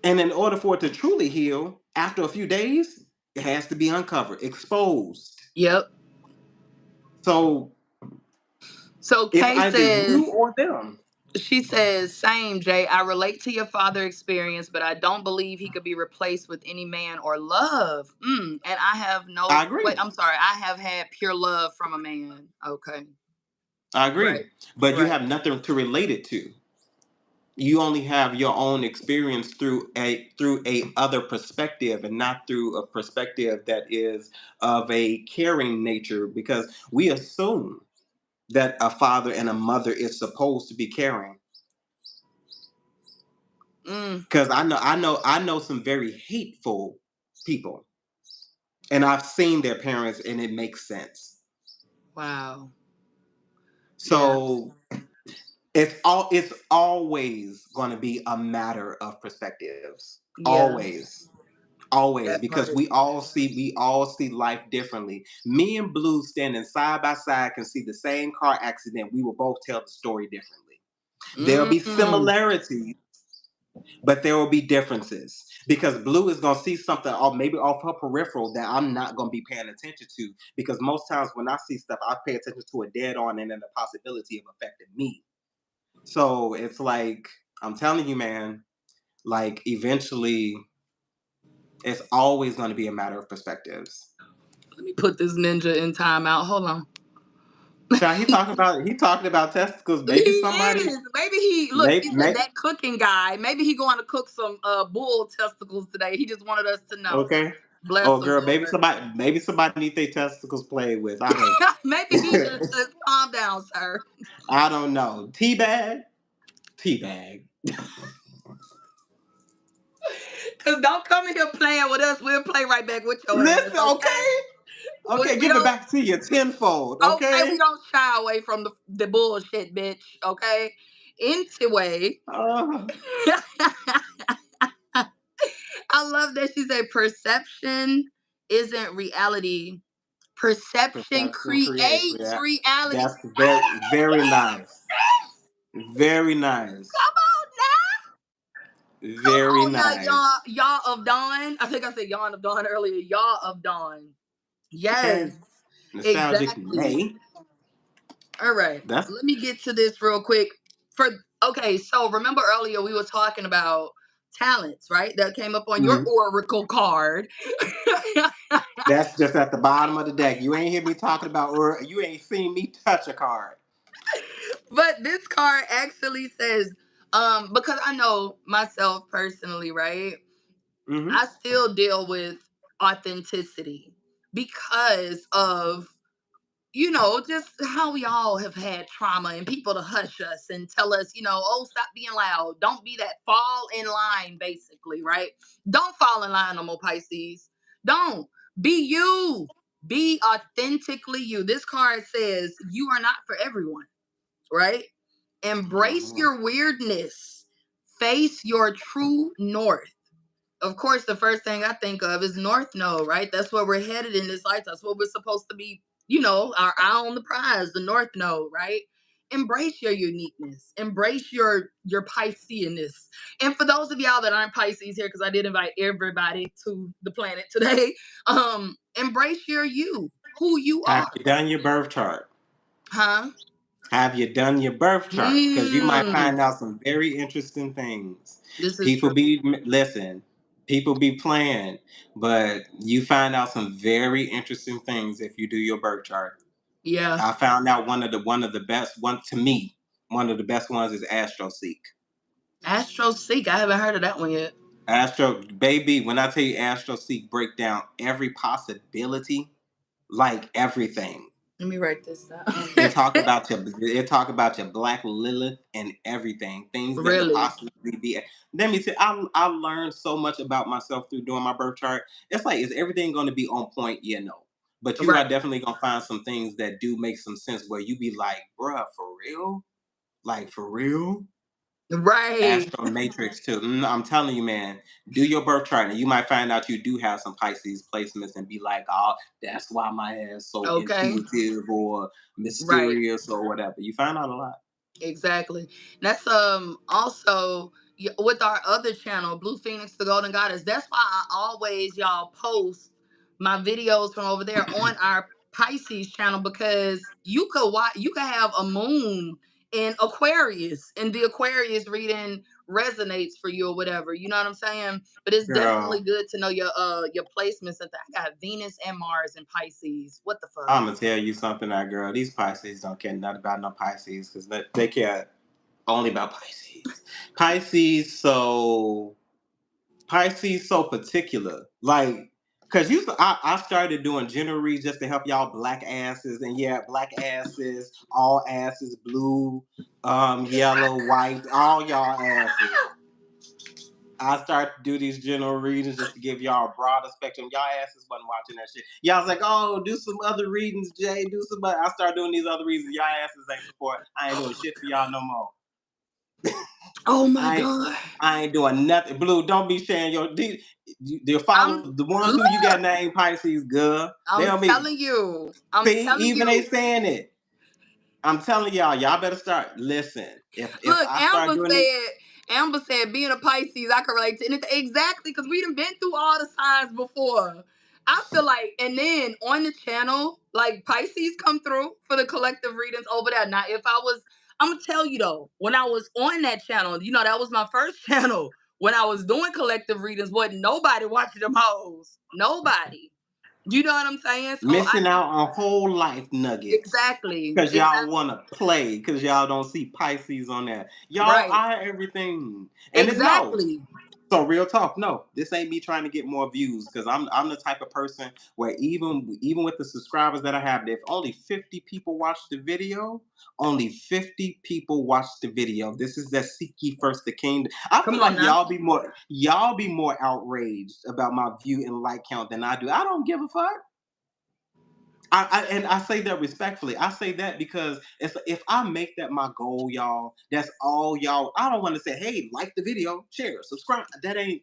And in order for it to truly heal, after a few days, it has to be uncovered, exposed. Yep. So So it's Kay either says, you or them. she says, same, Jay. I relate to your father experience, but I don't believe he could be replaced with any man or love. And I have I no, wait, agree. I'm sorry. I have had pure love from a man. Okay. I Right. agree. But you Right. have nothing to relate it to. You only have your own experience through a other perspective and not through a perspective that is of a caring nature because we assume that a father and a mother is supposed to be caring Mm, because I know some very hateful people and I've seen their parents and it makes sense. wow. Yeah. So it's always going to be a matter of perspectives, Yeah. always, That because part. we all see life differently. Me and Blue standing side by side can see the same car accident. We will both tell the story differently. There'll be Mm, similarities, but there will be differences because Blue is gonna see something or maybe off her peripheral that I'm not gonna be paying attention to. Because most times when I see stuff, I pay attention to it dead on and then the possibility of affecting me. So it's like I'm telling you, man. Like eventually, it's always going to be a matter of perspectives. let me put this ninja in timeout. Hold on. Child, he talking about testicles. He is. Maybe he look. Maybe, He said that cooking guy. Maybe he going to cook some bull testicles today. He just wanted us to know. okay. Bless Oh, him, girl, maybe Lord. somebody need their testicles played with. I don't. Maybe he just calm down, sir. I don't know. Teabag, teabag. Cause don't come in here playing with us. We'll play right back with your ass. Listen, Okay. okay, okay, We give it don't. back to you tenfold. Okay, we Okay. don't shy away from the bullshit, bitch. Okay. Anyway, Uh, I love that she said perception isn't reality. Perception Perception creates creates reality. reality. That's very nice. Very nice. Come on now. Come Very on now, nice. y'all of Dawn. I think I said yawn of Dawn earlier. Y'all of Dawn. Yes, Okay. Nostalgic exactly. May. All right. That's Let me get to this real quick. For okay, so remember earlier we were talking about talents, right? That came up on your mhm. oracle card. That's just at the bottom of the deck. You ain't hear me talking about, or you ain't seen me touch a card. But this card actually says, because I know myself personally, right? Hmm. I still deal with authenticity because of, just how we all have had trauma and people to hush us and tell us, oh, stop being loud. Don't be that. Fall in line, basically, right? Don't fall in line no more, Pisces. Don't. Be you. Be authentically you. This card says you are not for everyone, right? Embrace Hmm. your weirdness. face your true north. Of course, the first thing I think of is North Node, right? That's where we're headed in this life. That's what we're supposed to be, our eye on the prize, the North Node, right? Embrace your uniqueness. Embrace your Pisceanness. And for those of y'all that aren't Pisces here, because I did invite everybody to the planet today, embrace your you, who you Have are. you done your birth chart? Huh? Have you done your birth chart? Because you might Mm, find out some very interesting things. this is People true. be listen. People be playing, but you find out some very interesting things if you do your birth chart. Yeah. I found out one of the best one to me. One of the best ones is AstroSeek. Astro Seek. I haven't heard of that one yet. Astro baby, when I tell you AstroSeek break down every possibility, like everything. Let me write this down. It talk about your black Lilith and everything, things that could Really? possibly be. Let me tell you, I learned so much about myself through doing my birth chart. It's like, is everything going to be on point? Yeah, no. But you Right. are definitely gonna find some things that do make some sense where you be like, bruh, for real? Like for real? Right. Astro Matrix too. I'm telling you, man, do your birth chart and you might find out you do have some Pisces placements and be like, oh, that's why my ass so Okay. intuitive or Right. mysterious or whatever. You find out a lot. Exactly. That's also with our other channel, Blue Phoenix, the Golden Goddess. That's why I always y'all post my videos from over there on our Pisces channel, because you could have a moon in Aquarius and the Aquarius reading resonates for you or whatever. You know what I'm saying? But it's definitely Girl, good to know your placements. And I got Venus and Mars in Pisces. What the fuck? I'm gonna tell you something, that girl. These Pisces don't care nothing about no Pisces because they care only about Pisces. Pisces, so Pisces so particular. Like, cause I started doing general reads just to help y'all black asses. And yeah, black asses, all asses, blue, yellow, white, all y'all asses. I started to do these general readings just to give y'all a broader spectrum. Y'all asses wasn't watching that shit. Y'all was like, oh, do some other readings, Jay. Do some other. I started doing these other readings. Y'all asses ain't support. I ain't doing shit for y'all no more. Oh my I God. I ain't doing nothing. Blue, don't be sharing your I'm follow the ones who you got named Pisces, girl. They I'm don't be telling you. I'm see, telling even they you. saying it. I'm telling y'all better start. Listen, if Look, I start doing it, Amber said, being a Pisces, I can relate to anything. Exactly, because we done been through all the signs before. I feel like, and then on the channel, like Pisces come through for the collective readings over there. Now, if I was, I'm gonna tell you though, when I was on that channel, that was my first channel. When I was doing collective readings, wasn't nobody watching them hoes. Nobody. You know what I'm saying? So I missing out on whole life nuggets. exactly, Cause y'all exactly, wanna play, cause y'all don't see Pisces on there. Y'all right, are everything. And it's no. exactly. So real talk, no, this ain't me trying to get more views because I'm the type of person where even with the subscribers that I have, if only 50 people watch the video, only 50 people watch the video. This is that seek ye first the kingdom. I Come feel on like now. y'all be more outraged about my view and like count than I do. I don't give a fuck. And I say that respectfully. I say that because if I make that my goal, y'all, that's all y'all. I don't want to say, hey, like the video, share, subscribe. That ain't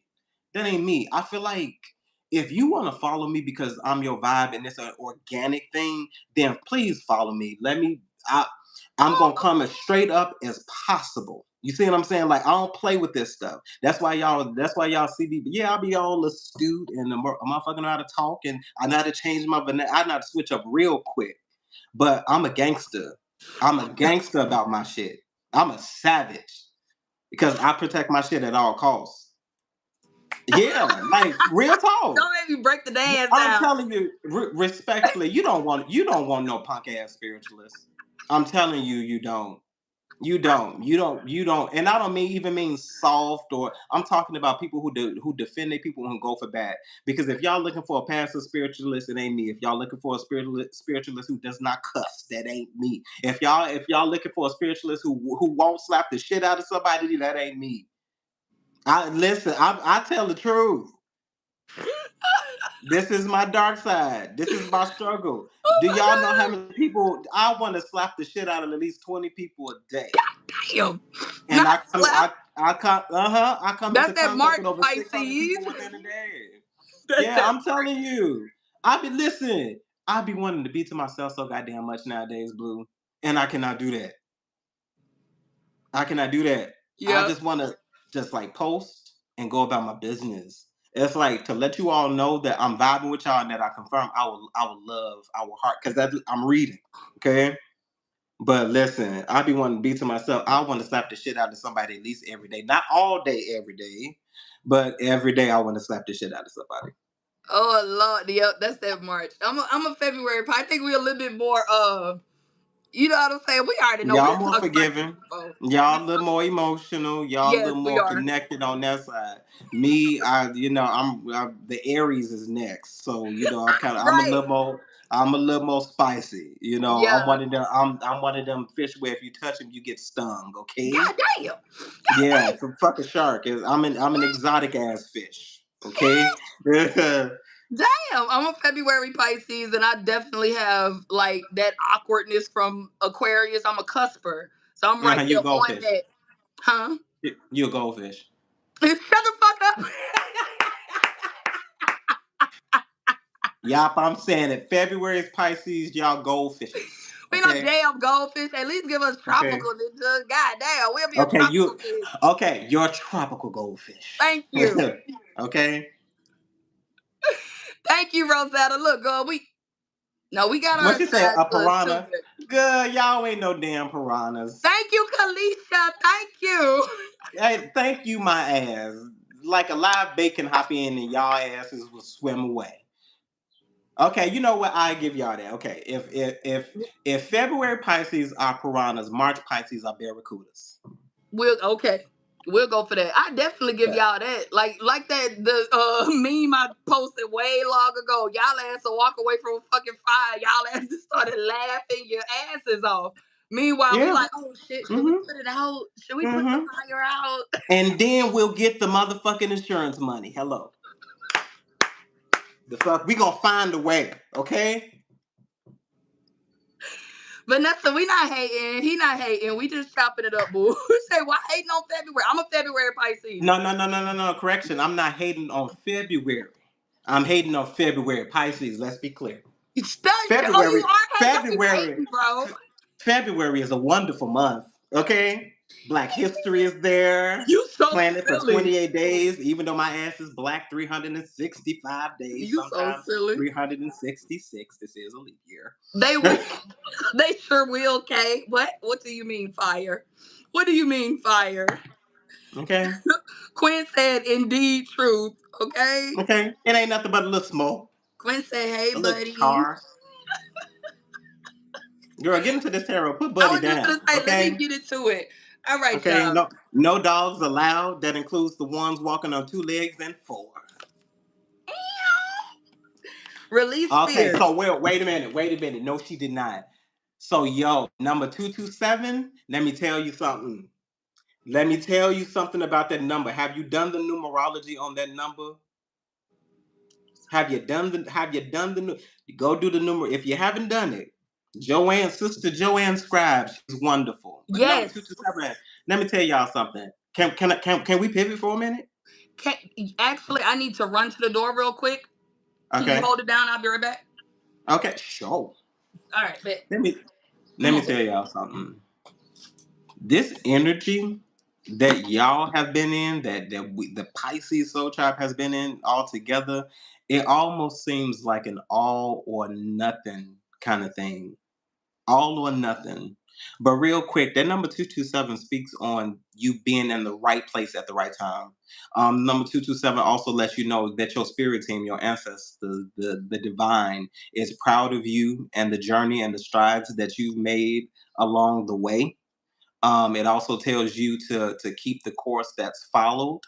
me. I feel like if you want to follow me because I'm your vibe and it's an organic thing, then please follow me. I'm gonna come as straight up as possible. You see what I'm saying? Like I don't play with this stuff. That's why y'all see me. Yeah, I'll be all astute and a motherfucker know how to talk and I know how to change my vernacular. I know how to switch up real quick. But I'm a gangster. I'm a gangster about my shit. I'm a savage because I protect my shit at all costs. Yeah, like real talk. Don't make me break the dance I'm down. telling you respectfully, you don't want no punk ass spiritualist. I'm telling you, you don't. You don't, and I don't even mean soft, or I'm talking about people who defend their people and go for bad. Because if y'all looking for a passive spiritualist, it ain't me. If y'all looking for a spiritualist who does not cuss, that ain't me. If y'all looking for a spiritualist who won't slap the shit out of somebody, that ain't me. I listen. I tell the truth. This is my dark side. This is my struggle. Oh Do my y'all know how God. many people I want to slap the shit out of at least 20 people a day? Damn. And Not I come, I slap. I come That's into that contact March with over 600 Pisces. people within a day. That's Yeah, that I'm telling you. Listen. I be wanting to be to myself so goddamn much nowadays, Blue, and I cannot do that. I cannot do that. I yeah. just want to just like post and go about my business. It's like to let you all know that I'm vibing with y'all and that I confirm I will love our heart because that's I'm reading. Okay. But listen, I be wanting to be to myself. I want to slap the shit out of somebody at least every day. Not all day, every day, but every day I want to slap the shit out of somebody. Oh Lord, yep, that's that March. I'm a February. I think we're a little bit more. You know what I'm saying? We already know. Y'all We've more talked about this forgiving. before. Y'all a little more emotional. Y'all a Yes, little we more are. connected on that side. Me, the Aries is next, so Right. I'm a little more spicy. I'm Yeah. one of them. I'm one of them fish where if you touch them, you get stung. Okay. God damn. God Yeah, damn. it's a fucking shark. I'm an exotic ass fish. Okay. Damn. I'm a February Pisces, and I definitely have like that awkwardness from Aquarius. I'm a cusper, so I'm right You there a on goldfish. that. Huh? You a goldfish. Shut the fuck up. Yup, I'm saying it. February is Pisces, y'all goldfishes. We no Okay. damn goldfish. At least give us Okay. tropical ninja. God damn, we'll be a Okay, tropical fish. you're a tropical goldfish. Thank you. Okay. Thank you, Rosetta. Look, girl, we got our What you say, side a to us too. piranha? Good, y'all ain't no damn piranhas. Thank you, Kalisha. Thank you. Hey, thank you, my ass. Like a live bacon hop in and y'all asses will swim away. Okay, you know what? I give y'all that. Okay, if February Pisces are piranhas, March Pisces are barracudas. Okay. We'll go for that. I definitely give Yeah. y'all that. Like that the meme I posted way long ago. Y'all ass will walk away from a fucking fire. Y'all ass just started laughing your asses off. Meanwhile, we Yeah. like, oh shit, should we Mm-hmm. put it out? Should we put the Mm-hmm. fire out? And then we'll get the motherfucking insurance money. Hello. The fuck? We gonna find a way, okay? Vanessa, we not hating. He not hating. We just chopping it up, boo. Say, why hating on February? I'm a February Pisces. No, no, no, no, no, no. Correction. I'm not hating on February. I'm hating on February. Pisces. Let's be clear. Oh, you February. are hating. Don't be February. hating, bro. February is a wonderful month. Okay. Black history is there. You so Planet for silly. 28 days, even though my ass is black 365 days, You so sometimes silly. 366. This is a leap year. They will. They sure will, Kay. What? What do you mean fire? What do you mean fire? Okay. Quinn said, indeed truth. Okay. Okay. It ain't nothing but a little smoke, Quinn said, hey, a little buddy. char. Girl, get into this tarot. Put I Buddy was just down. gonna say, let me Okay. get into it. All right, Okay. y'all. No, no dogs allowed. That includes the ones walking on two legs and four. Release Okay. fear. So wait a minute. Wait a minute. No, she did not. So yo, number 227. Let me tell you something. Let me tell you something about that number. Have you done the numerology on that number? Have you done the go do the number if you haven't done it. Sister Joanne Scribe, she's wonderful. But number Yes. 227, let me tell y'all something. Can we pivot for a minute? Can, actually, I need to run to the door real quick. Can you Okay. hold it down? I'll be right back. Okay, sure. All right, bet. Let me let Come me on, tell baby. y'all something. This energy that y'all have been in, the Pisces soul tribe has been in all together, it almost seems like an all or nothing kind of thing. All or nothing. But real quick, that number 227 speaks on you being in the right place at the right time. Number 227 also lets you know that your spirit team, your ancestors, the divine, is proud of you and the journey and the strides that you've made along the way. It also tells you to keep the course that's followed,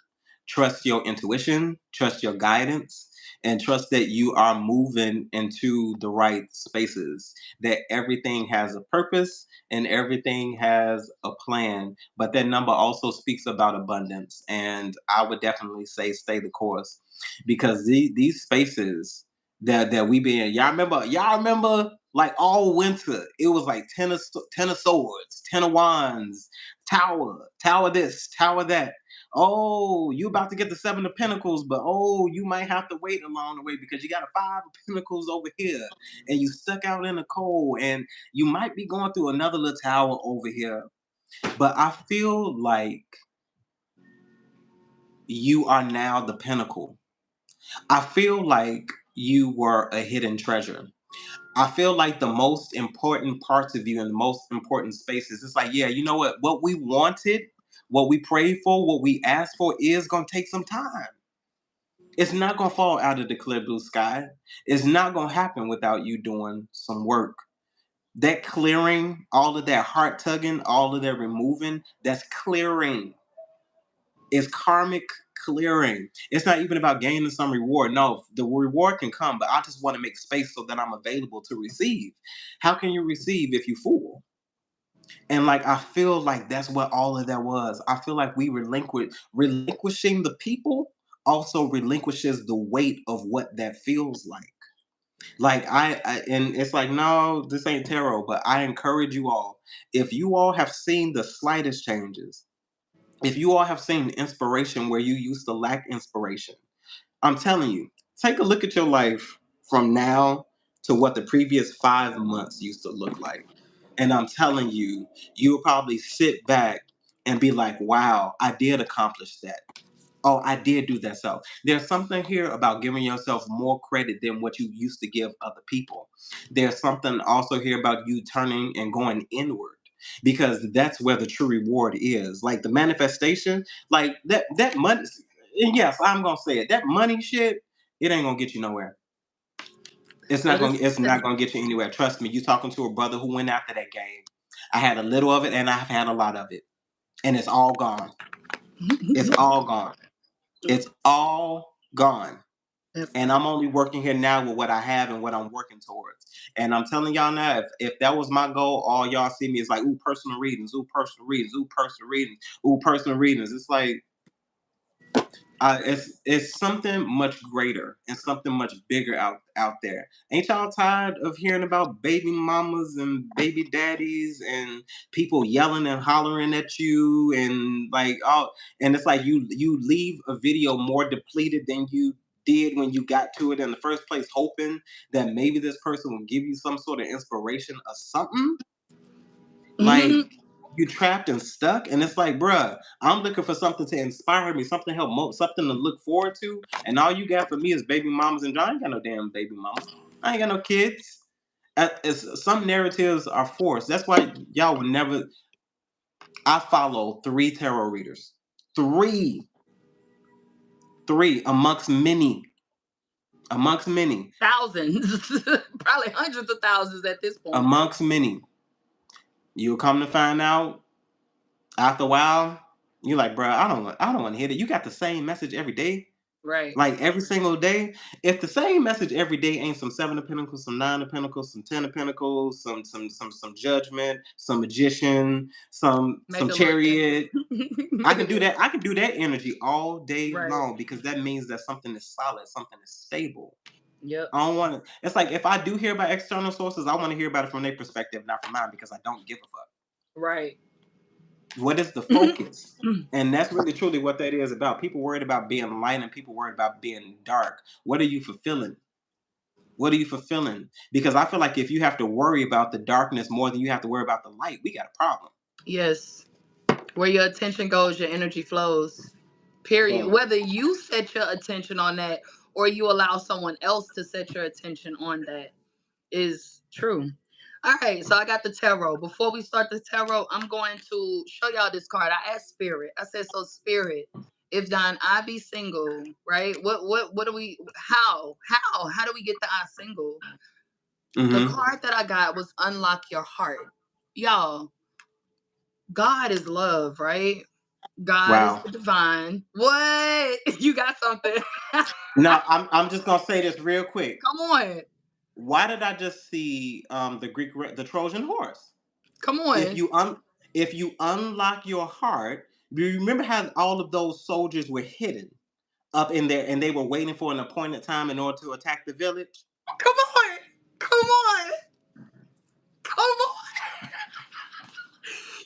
trust your intuition, trust your guidance, and trust that you are moving into the right spaces. That everything has a purpose and everything has a plan. But that number also speaks about abundance, and I would definitely say stay the course because these spaces that we be in. Y'all remember Like all winter, it was like ten of swords, 10 of wands, tower this, tower that. Oh, you about to get the 7 of pentacles, but oh, you might have to wait along the way because you got a 5 of pentacles over here, and you stuck out in the cold, and you might be going through another little tower over here. But I feel like you are now the pinnacle. I feel like you were a hidden treasure. I feel like the most important parts of you and the most important spaces, it's like, yeah, you know what? What we wanted, what we prayed for, what we asked for is going to take some time. It's not going to fall out of the clear blue sky. It's not going to happen without you doing some work. That clearing, all of that heart tugging, all of that removing, that's clearing. It's karmic clearing. It's not even about gaining some reward. No, the reward can come, but I just want to make space so that I'm available to receive. How can you receive if you fool? And like I feel like that's what all of that was. I feel like we relinquishing the people also relinquishes the weight of what that feels like. Like and it's like, no, this ain't tarot, but I encourage you all. If you all have seen the slightest changes, if you all have seen inspiration where you used to lack inspiration, I'm telling you, take a look at your life from now to what the previous 5 months used to look like. And I'm telling you, you'll probably sit back and be like, wow, I did accomplish that. Oh, I did do that. So there's something here about giving yourself more credit than what you used to give other people. There's something also here about you turning and going inward because that's where the true reward is. Like the manifestation, like that money. And yes, I'm gonna say it. That money shit, it ain't gonna get you nowhere. But It's not gonna get you anywhere. Trust me. You talking to a brother who went after that game. I had a little of it and I've had a lot of it. And it's all gone. It's all gone. It's all gone. And I'm only working here now with what I have and what I'm working towards. And I'm telling y'all now, if that was my goal, all y'all see me is like, ooh, personal readings, ooh, personal readings, ooh, personal readings, ooh, personal readings. It's like, it's something much greater and something much bigger out there. Ain't y'all tired of hearing about baby mamas and baby daddies and people yelling and hollering at you and like oh and it's like you leave a video more depleted than you did when you got to it in the first place, hoping that maybe this person will give you some sort of inspiration or something. Like you trapped and stuck, and it's like, bruh, I'm looking for something to inspire me, something to help, something to look forward to, and all you got for me is baby mamas and I ain't got no damn baby mamas. I ain't got no kids. Some narratives are forced. That's why y'all would never. I follow 3 tarot readers, three, three amongst many, thousands, probably hundreds of thousands at this point. amongst many. You'll come to find out after a while, you're like, bro, I don't want to hear it. You got the same message every day, Right. like every single day. If the same message every day ain't some 7 of pentacles, some 9 of pentacles, some 10 of pentacles, some judgment, some magician, some Make a looking. chariot, I can do that. I can do that energy all day Right. long because that means that something is solid, something is stable. Yep. I don't want to. It's like if I do hear about external sources, I want to hear about it from their perspective, not from mine, because I don't give a fuck. Right. What is the focus? And that's really truly what that is about. People worried about being light and people worried about being dark. What are you fulfilling? What are you fulfilling? Because I feel like if you have to worry about the darkness more than you have to worry about the light, we got a problem. Yes. Where your attention goes, your energy flows. Period. Boom. Whether you set your attention on that or you allow someone else to set your attention on that is true. All right, so I got the tarot. Before we start the tarot, I'm going to show y'all this card. I asked Spirit. I said, "So Spirit, if Don I be single, right? What do we? How do we get the I single?" The Mm-hmm. card that I got was Unlock Your Heart. Y'all, God is love, right? God is Wow. the divine. What? You got something? Now I'm just gonna say this real quick. Come on, Why did I just see the Trojan horse? come If on. if you unlock your heart, do you remember how all of those soldiers were hidden up in there and they were waiting for an appointed time in order to attack the village? Come on. Come on.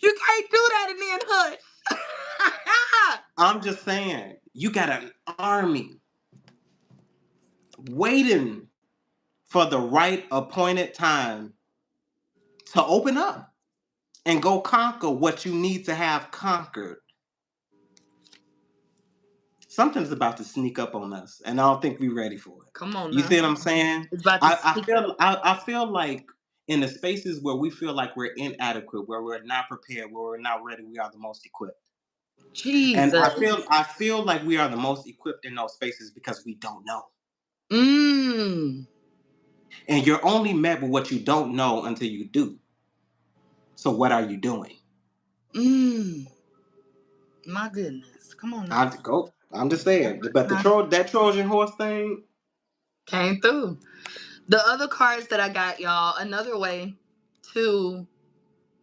You can't do that and then hush. I'm just saying, you got an army waiting for the right appointed time to open up and go conquer what you need to have conquered. Something's about to sneak up on us, and I don't think we're ready for it. Come on You now. see what I'm saying? It's about to I sneak. feel I feel like in the spaces where we feel like we're inadequate, where we're not prepared, where we're not ready, we are the most equipped. And Jesus. I feel like we are the most equipped in those spaces because we don't know. Mmm. And you're only met with what you don't know until you do. So what are you doing? Mmm. My goodness. Come on now. I'm just saying. But Nah. that Trojan horse thing. Came through. The other cards that I got, y'all, another way to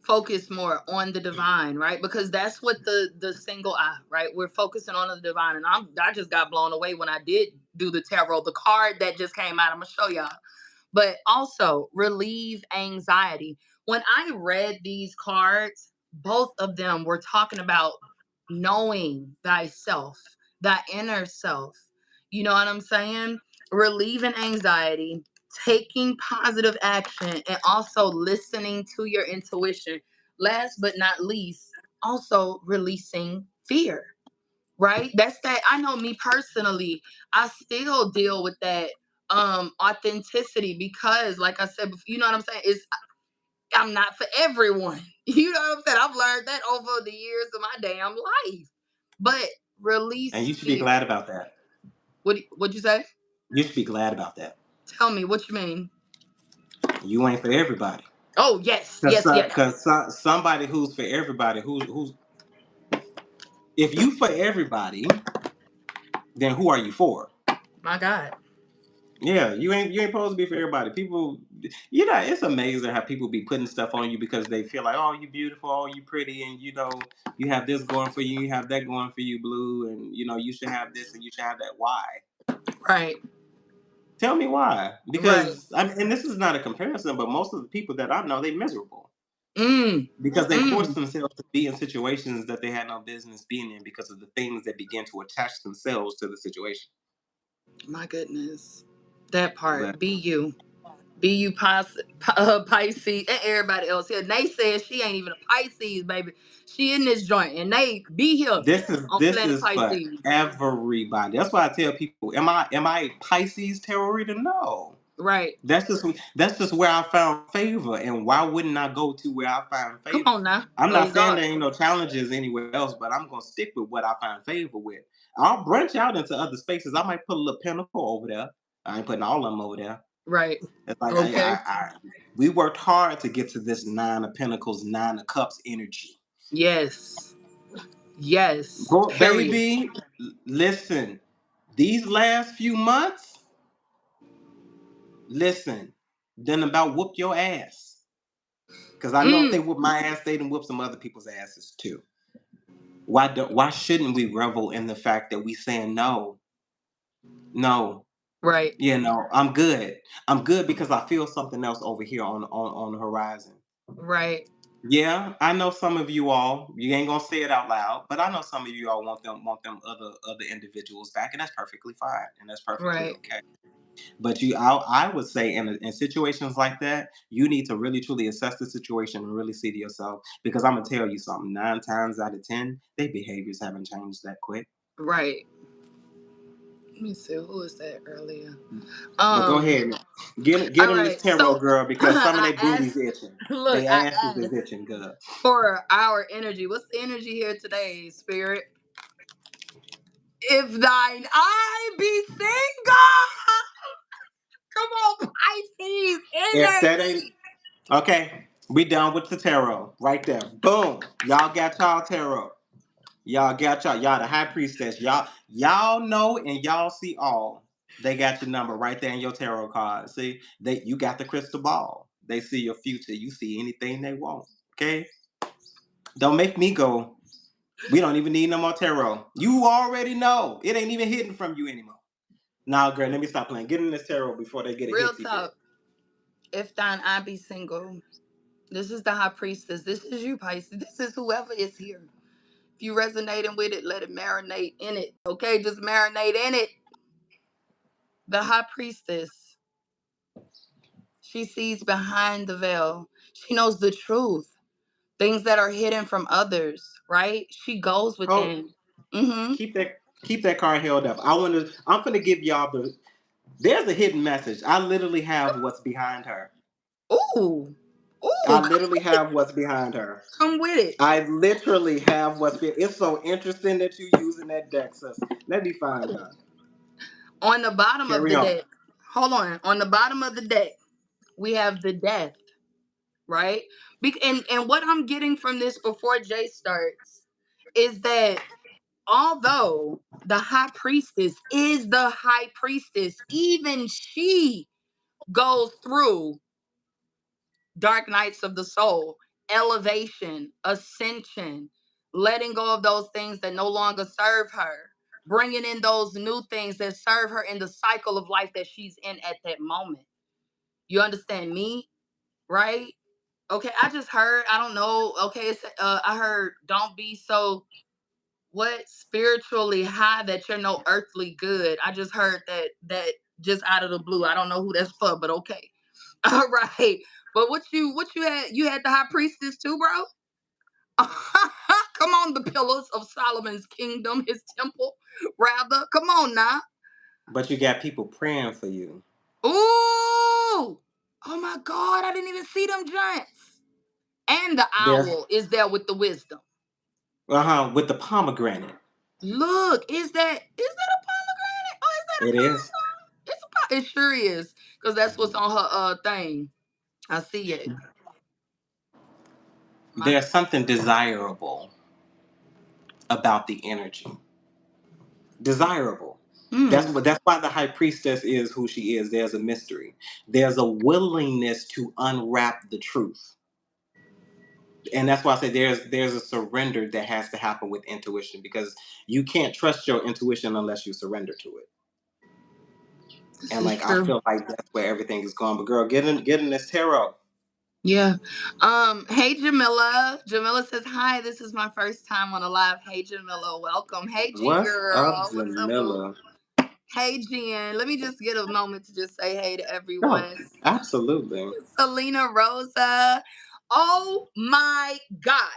focus more on the divine, right? Because that's what the single eye, right? We're focusing on the divine. And I just got blown away when I did do the tarot. The card that just came out, I'm gonna show y'all. But also relieve anxiety. When I read these cards, both of them were talking about knowing thyself, thy inner self. You know what I'm saying? Relieving anxiety, taking positive action, and also listening to your intuition. Last but not least, also releasing fear, right? That's that. I know me personally, I still deal with that authenticity because like I said, you know what I'm saying, it's I'm not for everyone. You know what I'm saying? I've learned that over the years of my damn life. But And release you should be fear. glad about that. What'd you say? You should be glad about that. Tell me what you mean. You ain't for everybody. Oh yes, yes, yes. Because somebody who's for everybody, who's if you for everybody, then who are you for? My God. Yeah, you ain't supposed to be for everybody. People, it's amazing how people be putting stuff on you because they feel like, oh, you beautiful, oh, you pretty, and you have this going for you, you have that going for you, blue, and you should have this and you should have that. Why? Right. Tell me why? Right. Because I mean, and this is not a comparison, but most of the people that I know, they miserable Mm. because they force Mm. themselves to be in situations that they had no business being in because of the things that begin to attach themselves to the situation. My goodness. That But part. Be you. Be you Pisces and everybody else here. Nate says she ain't even a Pisces, baby. She in this joint. And Nate, be here on this Planet is for Pisces. everybody. That's why I tell people, am I a Pisces tarot reader? No. Right. That's just where I found favor, and why wouldn't I go to where I find Come favor? on now. I'm not saying God. there ain't no challenges anywhere else, but I'm gonna stick with what I find favor with. I'll branch out into other spaces. I might put a little pinnacle over there. I ain't putting all of them over there. Right. It's like Okay. we worked hard to get to this Nine of Pentacles, Nine of Cups energy. Yes. Yes. Go, Period. baby. Listen, these last few months, listen, then about whoop your ass. Because I know if they Mm. whoop my ass, they done whoop some other people's asses too. Why shouldn't we revel in the fact that we saying no, no, Right. no, I'm good. I'm good because I feel something else over here on the horizon. Right. Yeah, I know some of you all. You ain't gonna say it out loud, but I know some of you all want them other individuals back, and that's perfectly fine, and that's perfectly Right. okay. But I would say in situations like that, you need to really truly assess the situation and really see to yourself. Because I'm gonna tell you something: 9 times out of 10, their behaviors haven't changed that quick. Right. Let me see. Who was that earlier? But go Um. ahead, get All them this right. tarot So girl because some of I their booties asked. itching. Look, They I asses is asked itching good. for our energy. What's the energy here today, Spirit? If thine eye be single, come on, Pisces If that ain't energy. okay, we done with the tarot right there. Boom, y'all got y'all tarot. Y'all the high priestess. Y'all know and y'all see all. They got your number right there in your tarot card. See, you got the crystal ball. They see your future. You see anything they want. Okay? Don't make me go. We don't even need no more tarot. You already know. It ain't even hidden from you anymore. Nah, girl, let me stop playing. Get in this tarot before they get a Real hitsy fit. talk. If thine eye be single, This is the high priestess. This is you, Pisces. This is whoever is here. If you resonating with it, let it marinate in it. Okay, just marinate in it. The high priestess. She sees behind the veil. She knows the truth. Things that are hidden from others, right? She goes Oh, within. Mm-hmm. keep that card held up. I'm gonna give y'all there's a hidden message. I literally have what's behind her. Ooh. I Ooh, literally have what's behind her. come with it. I literally have it's so interesting that you using that deck, sis. Let me find her. On the bottom of Carry the on. deck, hold on. On the bottom of the deck, we have the death, right? And what I'm getting from this before Jay starts is that although the high priestess is the high priestess, even she goes through dark nights of the soul, elevation, ascension, letting go of those things that no longer serve her, bringing in those new things that serve her in the cycle of life that she's in at that moment. You understand me, right? Okay, I just heard, I don't know. Okay, I heard, don't be so what spiritually high that you're no earthly good. I just heard that just out of the blue. I don't know who that's for, but okay. All right. But what you had, you had the high priestess too, bro? Come on, the pillars of Solomon's kingdom, his temple, rather. Come on now. But you got people praying for you. Ooh. Oh my God, I didn't even see them giants. And the There's owl is there with the wisdom. with the pomegranate. Look, is that a pomegranate? Oh, is that a It is. pomegranate? It sure is. Because that's what's on her thing. I see it. My There's something desirable about the energy. Desirable. hmm. That's why the high priestess is who she is. There's a mystery. There's a willingness to unwrap the truth. And that's why I say there's a surrender that has to happen with intuition, because you can't trust your intuition unless you surrender to it. This And is like I true. feel like that's where everything is going. But girl, get in this tarot. Yeah. Hey Jamila. Jamila says, hi, this is my first time on a live. Hey Jamila, welcome. Hey G What's up, girl. What's up, boo? Jamila? Hey Jen. Let me just get a moment to just say hey to Oh, everyone. absolutely. Selena Rosa. Oh my God.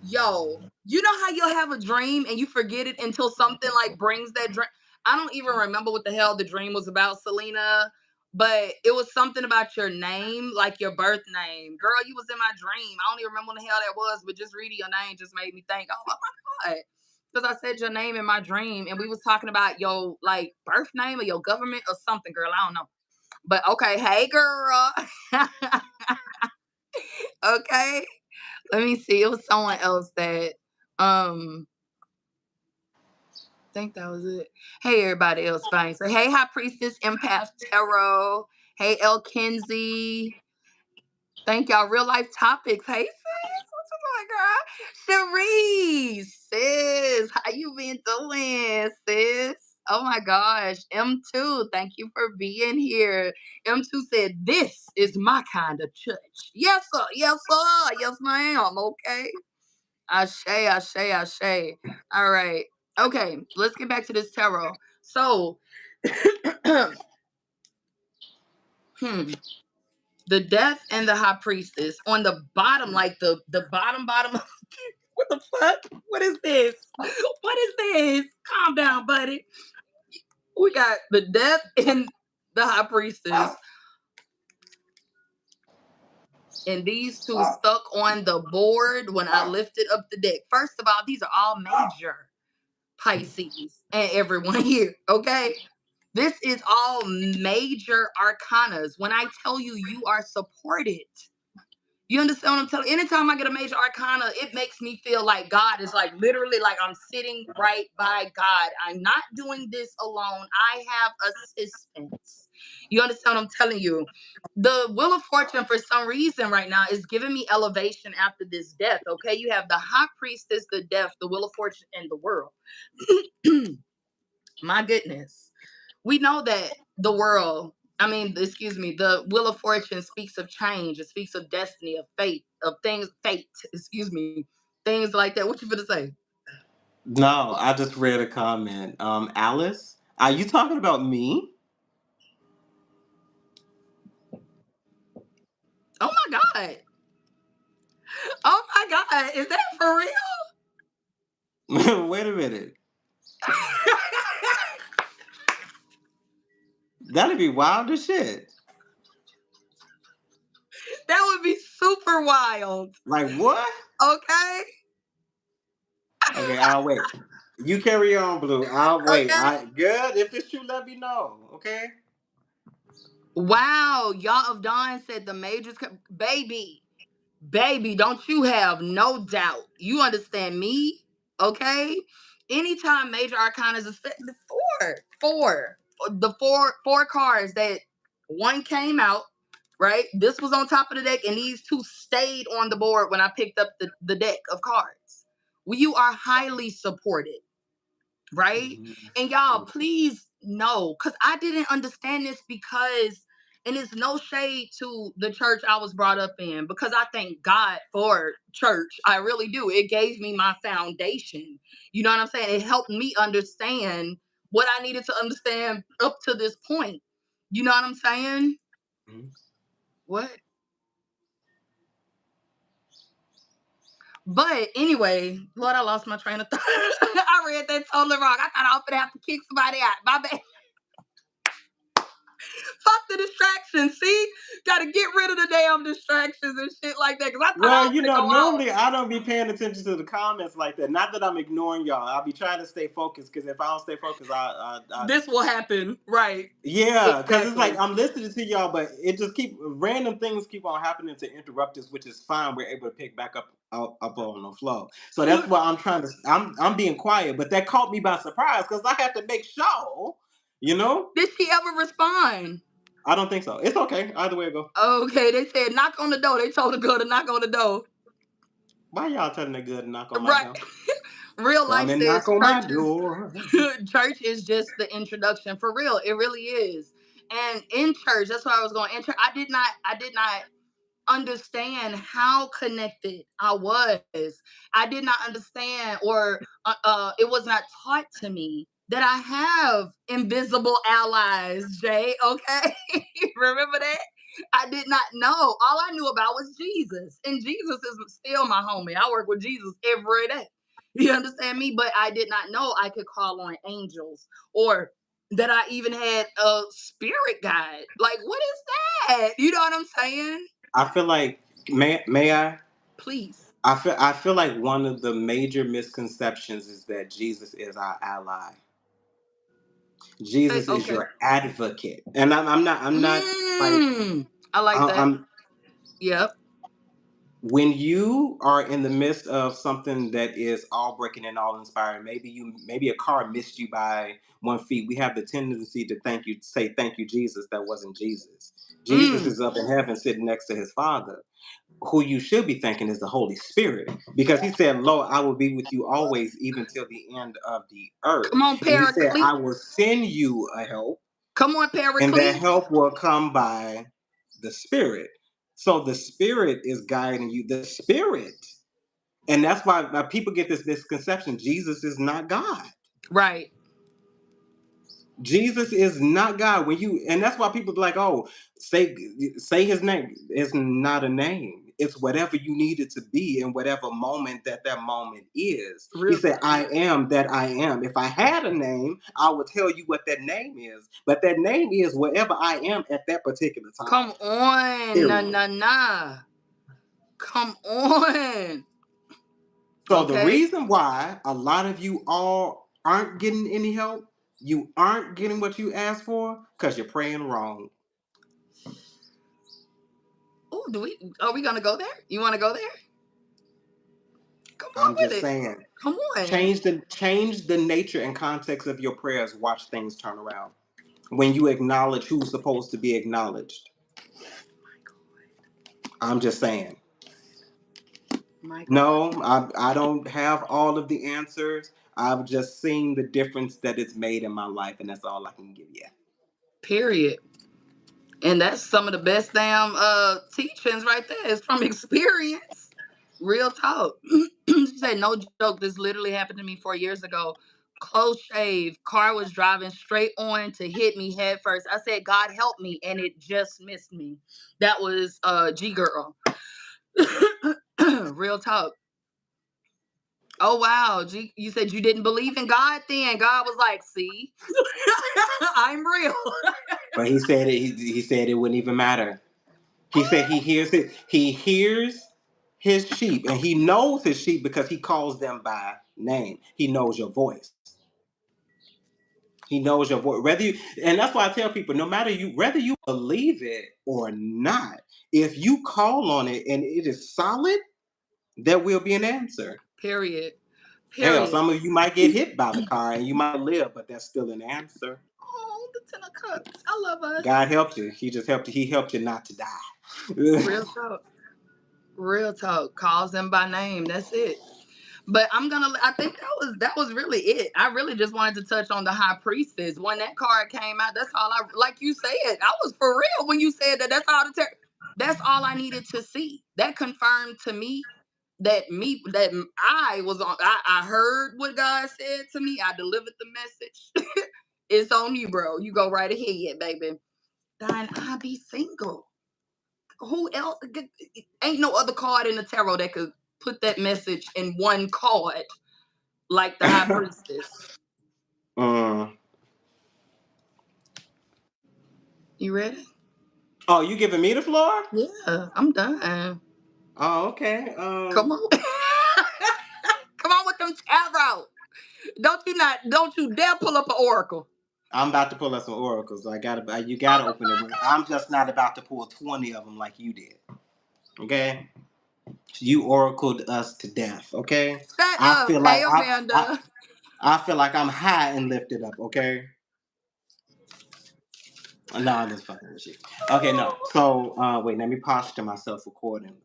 Yo, you know how you'll have a dream and you forget it until something like brings that dream. I don't even remember what the hell the dream was about, Selena, but it was something about your name, like your birth name. Girl, you was in my dream. I don't even remember what the hell that was, but just reading your name just made me think, oh my God. Because I said your name in my dream and we was talking about your like birth name or your government or something, girl. I don't know. But okay, hey girl. Okay. Let me see. It was someone else that I think that was it. Hey everybody else fine. So hey High Priestess, Empath Tarot. Hey El Kinsey. Thank y'all. Real life topics. Hey sis. What's you doing, girl? Cherise. Sis. How you been doing, sis? Oh my gosh. M2, thank you for being here. M2 said, this is my kind of church. Yes, sir. Yes, sir. Yes, ma'am. Okay. Ashe, ashe, ashe. All right. Okay, let's get back to this tarot. So, hmm, the death and the high priestess on the bottom, like the bottom. What the fuck? What is this? What is this? Calm down, buddy. We got the death and the high priestess, and these two stuck on the board when I lifted up the deck. First of all, these are all major Pisces and everyone here. Okay. This is all major arcanas. When I tell you, you are supported. You understand what I'm telling you? Anytime I get a major arcana, it makes me feel like God is like literally like I'm sitting right by God. I'm not doing this alone. I have assistance. You understand what I'm telling you? The Wheel of Fortune, for some reason, right now, is giving me elevation after this death. Okay. You have the High Priestess, the death, the Wheel of Fortune, and the world. My goodness. We know that the world, I mean, excuse me, the Wheel of Fortune speaks of change. It speaks of destiny, of fate, of things, fate, excuse me, things like that. What you gonna say? No, I just read a comment. Alice, are you talking about me? Oh my God. Oh my God. Is that for real? Wait a minute. That'd be wild as shit. That would be super wild. Like what? Okay. Okay, I'll wait. You carry on, Blue. I'll wait. Okay. I good. If it's true, let me know. Okay. Wow. Y'all of Dawn said the majors, baby. Baby, don't you have no doubt. You understand me, okay? Anytime major arcana is expected, four cards that one came out, right? This was on top of the deck, and these two stayed on the board when I picked up the deck of cards. Well, you are highly supported, right? And y'all, please know, because I didn't understand this because, and it's no shade to the church I was brought up in, because I thank God for church. I really do. It gave me my foundation. You know what I'm saying? It helped me understand what I needed to understand up to this point. You know what I'm saying? Mhm. What? But anyway, Lord, I lost my train of thought. I read that totally wrong. I thought I was gonna have to kick somebody out. My bad. Fuck the distractions. See, gotta get rid of the damn distractions and shit like that. Cause I thought I Well, was gonna go off. normally I don't be paying attention to the comments like that. Not that I'm ignoring y'all. I'll be trying to stay focused because if I don't stay focused, I This will happen, right? yeah, because it's like Exactly. I'm listening to y'all, but it just keep random things keep on happening to interrupt us, which is fine. We're able to pick back up on the flow. So that's why I'm trying to. I'm being quiet, but that caught me by surprise because I have to make sure. You know, Did she ever respond? I don't think so. It's okay. Either way it go. Okay, they said knock on the door. They told the girl to knock on the door. Why y'all telling the good to knock on my Right. door? Real Come life and knock says on my church door. is church is just the introduction. For real, it really is. And in church, that's why I was going. In church, I did not understand how connected I was. I did not understand, or it was not taught to me that I have invisible allies, Jay. Okay. Remember that? I did not know. All I knew about was Jesus. And Jesus is still my homie. I work with Jesus every day. You understand me? But I did not know I could call on angels, or that I even had a spirit guide. Like, what is that? You know what I'm saying? I feel like may I? Please. I feel like one of the major misconceptions is that Jesus is our ally. Say Jesus is okay. your advocate, and I'm not like I like that. I'm Yep. when you are in the midst of something that is all breaking and all inspiring. Maybe a car missed you by 1 feet. We have the tendency to say thank you Jesus. That wasn't Jesus. Jesus Mm. is up in heaven sitting next to his Father. Who you should be thanking is the Holy Spirit, because he said, "Lo, I will be with you always, even till the end of the earth." Come on, And he said, Paraclete. "I will send you a help, Come on, and that Paraclete. help will come by the Spirit." So the Spirit is guiding you. The Spirit, and that's why people get this misconception: Jesus is not God. Right. Jesus is not God. And that's why people be like, "Oh, say his name." It's not a name. It's whatever you need it to be in whatever moment that moment is. He Real said, talk. "I am that I am." If I had a name, I would tell you what that name is. But that name is wherever I am at that particular Come time. on. Nah, Period. nah, nah. Come on. So the Okay. reason why a lot of you all aren't getting any help, you aren't getting what you asked for, because you're praying wrong. Oh, are we gonna go there? You wanna go there? Come on I'm with just it. saying. Come on. Change the nature and context of your prayers. Watch things turn around. When you acknowledge who's supposed to be acknowledged. I'm just saying. My God. No, I don't have all of the answers. I've just seen the difference that it's made in my life, and that's all I can give you. Period. And that's some of the best damn teachings right there. It's from experience. Real talk. She said, no joke. This literally happened to me 4 years ago. Close shave. Car was driving straight on to hit me head first. I said, God help me. And it just missed me. That was G Girl. Real talk. Oh wow. G, you said you didn't believe in God then. God was like, see, I'm real. But he said it. He said it wouldn't even matter. He said he hears it. He hears his sheep, and he knows his sheep because he calls them by name. He knows your voice. He knows your voice. Whether you, and that's why I tell people, no matter you, whether you believe it or not, if you call on it and it is solid, there will be an answer. Period. Hell, Period. some of you might get hit by the car and you might live, but that's still an answer. Oh, the Ten of Cups. I love us. God helped you. He just helped you. He helped you not to die. Real talk. Real talk. Calls them by name. That's it. But I think that was really it. I really just wanted to touch on the high priestess. When that card came out, that's all I like you said. I was for real when you said that that's all I needed to see. That confirmed to me that I was on I heard what God said to me. I delivered the message. It's on you, bro. You go right ahead, baby. Thine I be single. Who else? Ain't no other card in the tarot that could put that message in one card like the high priestess. Mm. You ready? Oh, you giving me the floor? Yeah, I'm done. Oh, okay. Come on. Come on with them tarot. Don't you dare pull up an oracle. I'm about to pull up some oracles. You gotta open it. I'm just not about to pull 20 of them like you did. Okay, you oracled us to death. Okay, Shut I up. feel like Hey, I Amanda. I feel like I'm high and lifted up. Okay, no, I'm just fucking with you. Okay, no. So wait, let me posture myself accordingly.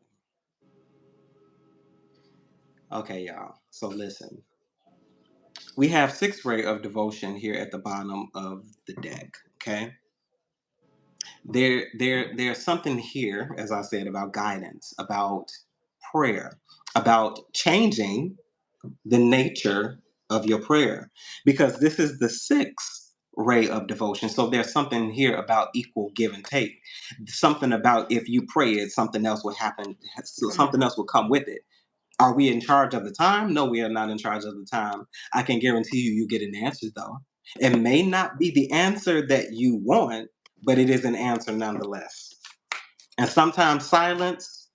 Okay, y'all. So listen, we have six ray of devotion here at the bottom of the deck. Okay, there's something here, as I said, about guidance, about prayer, about changing the nature of your prayer, because this is the sixth ray of devotion. So there's something here about equal give and take. Something about if you pray it, something else will happen. Come on. Something else will come with it. Are we in charge of the time? No, we are not in charge of the time. I can guarantee you, you get an answer though. It may not be the answer that you want, but it is an answer nonetheless. And sometimes silence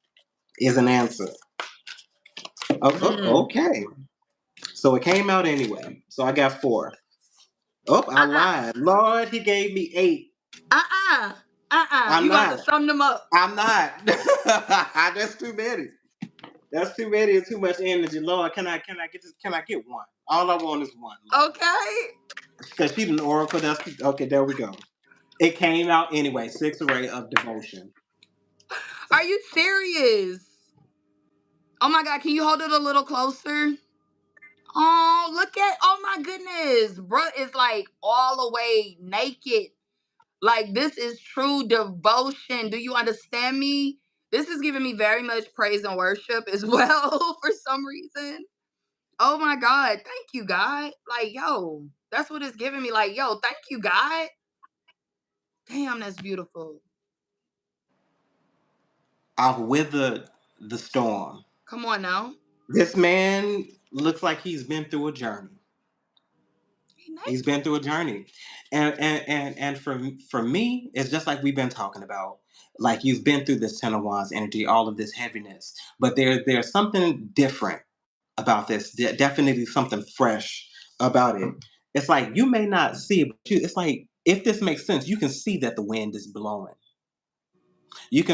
is an answer. Mm. Okay. So it came out anyway. So I got four. Oh, I Uh-uh. lied. Lord, he gave me eight. Uh-uh. Uh-uh. I'm You got to not. sum them up. I'm not. That's too many. That's too many and too much energy. Lord, can I get one? All I want is one, Lord. Okay. Because she's an oracle. That's okay, there we go. It came out anyway. Sixth array of devotion. Are you serious? Oh my God, can you hold it a little closer? Oh, oh my goodness. Bruh is like all the way naked. Like, this is true devotion. Do you understand me? This is giving me very much praise and worship as well for some reason. Oh my God. Thank you, God. Like, yo, that's what it's giving me. Like, yo, thank you, God. Damn, that's beautiful. I've withered the storm. Come on now. This man looks like he's been through a journey. He He's been through naked. a journey, and for me, it's just like we've been talking about. Like you've been through this Ten of Wands energy, all of this heaviness, but there's something different about this. Definitely something fresh about it. It's like you may not see it, but it's like if this makes sense, you can see that the wind is blowing. You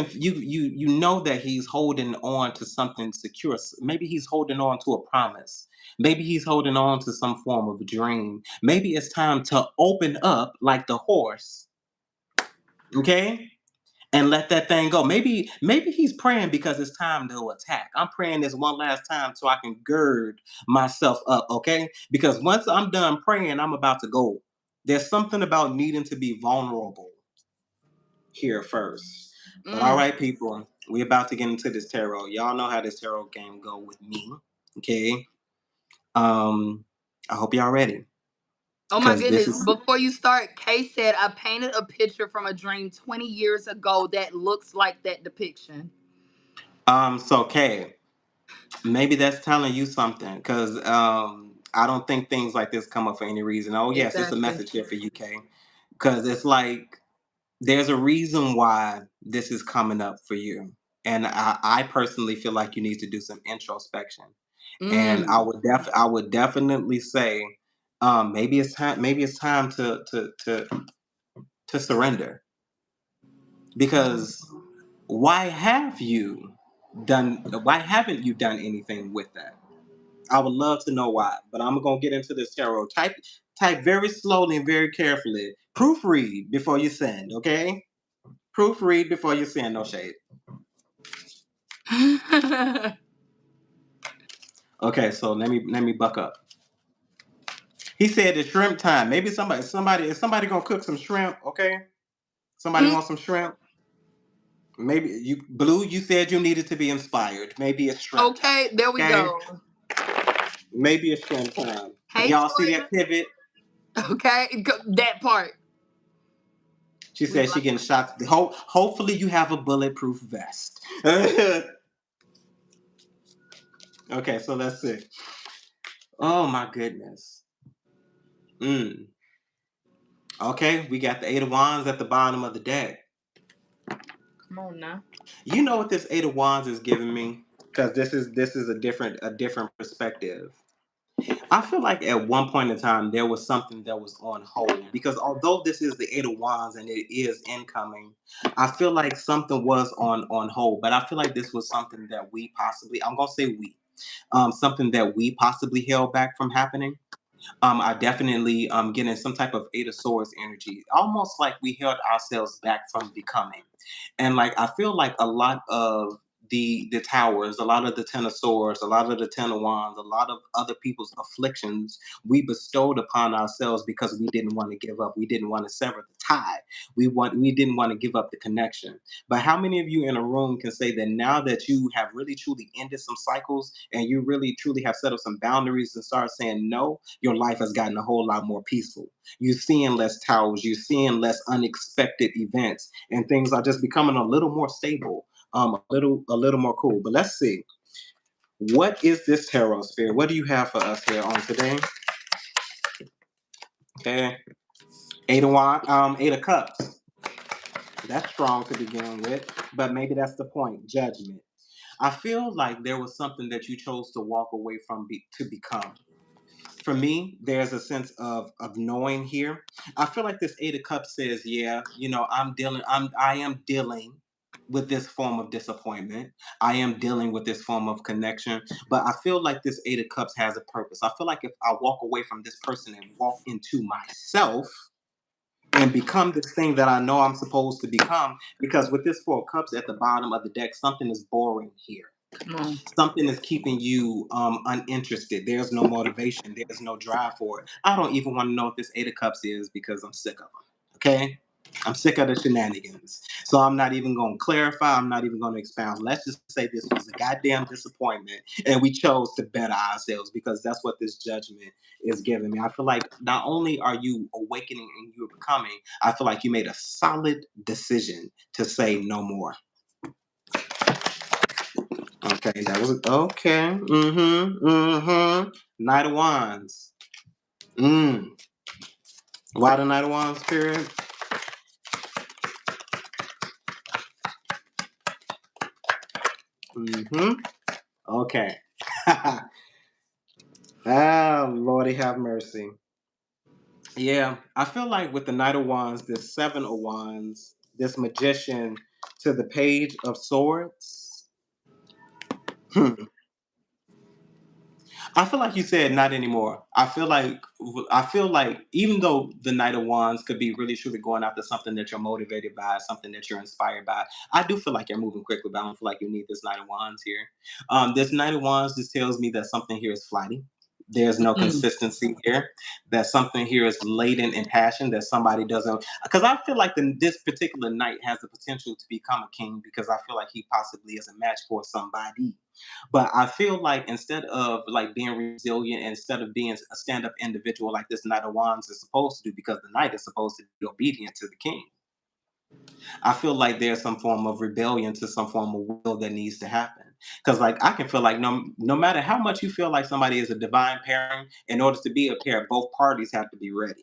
know that he's holding on to something secure. Maybe he's holding on to a promise. Maybe he's holding on to some form of a dream. Maybe it's time to open up like the horse, okay, and let that thing go. Maybe he's praying because it's time to attack. I'm praying this one last time so I can gird myself up, okay, because once I'm done praying, I'm about to go. There's something about needing to be vulnerable. here first. But all Mm. right, people, we about to get into this tarot. Y'all know how this tarot game go with me. Okay. Um, I hope y'all ready. Oh my Cause this goodness. is Before you start, Kay said, I painted a picture from a dream 20 years ago that looks like that depiction. so Kay, maybe that's telling you something. Cause I don't think things like this come up for any reason. Oh yes, it's a Exactly. message here for you, Kay. Cause it's like there's a reason why this is coming up for you. And I personally feel like you need to do some introspection. And Mm. I would definitely say, maybe it's time to surrender. Because why have you why haven't you done anything with that? I would love to know why, but I'm gonna get into this tarot. Type very slowly and very carefully. Proofread before you send, okay? Proofread before you send, no shade. Okay, so let me buck up. He said it's shrimp time. Maybe somebody gonna cook some shrimp, okay? Somebody Mm, wants some shrimp. Maybe you Blue, you said you needed to be inspired. Maybe it's shrimp time. okay, there we Okay? go. Maybe it's shrimp time. Hey, Y'all see Toya. that pivot? Okay, that part. She We said she like getting shot. Hopefully you have a bulletproof vest. Okay, so let's see. Oh my goodness. Mm. Okay, we got the Eight of Wands at the bottom of the deck. Come on now. You know what this Eight of Wands is giving me? Because this is a different perspective. I feel like at one point in time there was something that was on hold because although this is the Eight of Wands and it is incoming, I feel like something was on hold. But I feel like this was something that we possibly, I'm gonna say we, something that we possibly held back from happening. I definitely getting some type of Eight of Swords energy, almost like we held ourselves back from becoming. And like I feel like a lot of the towers, a lot of the Ten of Swords, a lot of the Ten of Wands, a lot of other people's afflictions, we bestowed upon ourselves because we didn't want to give up. We didn't want to sever the tie. We didn't want to give up the connection. But how many of you in a room can say that now that you have really truly ended some cycles and you really truly have set up some boundaries and start saying no, your life has gotten a whole lot more peaceful. You're seeing less towers, you're seeing less unexpected events, and things are just becoming a little more stable, a little more cool. But let's see. What is this tarot spirit? What do you have for us here on today? Okay. Eight of Cups. That's strong to begin with, but maybe that's the point. Judgment. I feel like there was something that you chose to walk away from to become. For me, there's a sense of knowing here. I feel like this Eight of Cups says, yeah, I am dealing with this form of disappointment. I am dealing with this form of connection. But I feel like this Eight of Cups has a purpose. I feel like if I walk away from this person and walk into myself and become this thing that I know I'm supposed to become, because with this Four of Cups at the bottom of the deck, something is boring here. Come on. Something is keeping you uninterested. There's no motivation. There's no drive for it. I don't even want to know what this Eight of Cups is because I'm sick of them. Okay? I'm sick of the shenanigans. So I'm not even going to clarify. I'm not even going to expound. Let's just say this was a goddamn disappointment and we chose to better ourselves because that's what this judgment is giving me. I feel like not only are you awakening and you're becoming, I feel like you made a solid decision to say no more. Okay, that was okay. Mm-hmm. Mm-hmm. Knight of Wands. Mm. Why the Knight of Wands, period? Mm-hmm. Okay. Ah, Lordy have mercy. Yeah, I feel like with the Knight of Wands, this Seven of Wands, this magician to the Page of Swords. Hmm. I feel like you said not anymore. I feel like even though the Knight of Wands could be really truly going after something that you're motivated by, something that you're inspired by, I do feel like you're moving quickly, but I don't feel like you need this Knight of Wands here. This Knight of Wands just tells me that something here is flighty. There's no Mm. consistency here. That something here is laden in passion that somebody doesn't. Because I feel like this particular knight has the potential to become a king because I feel like he possibly is a match for somebody. But I feel like instead of like being resilient, instead of being a stand-up individual like this Knight of Wands is supposed to do, because the knight is supposed to be obedient to the king. I feel like there's some form of rebellion to some form of will that needs to happen. Because like I can feel like no matter how much you feel like somebody is a divine pairing, in order to be a pair, both parties have to be ready.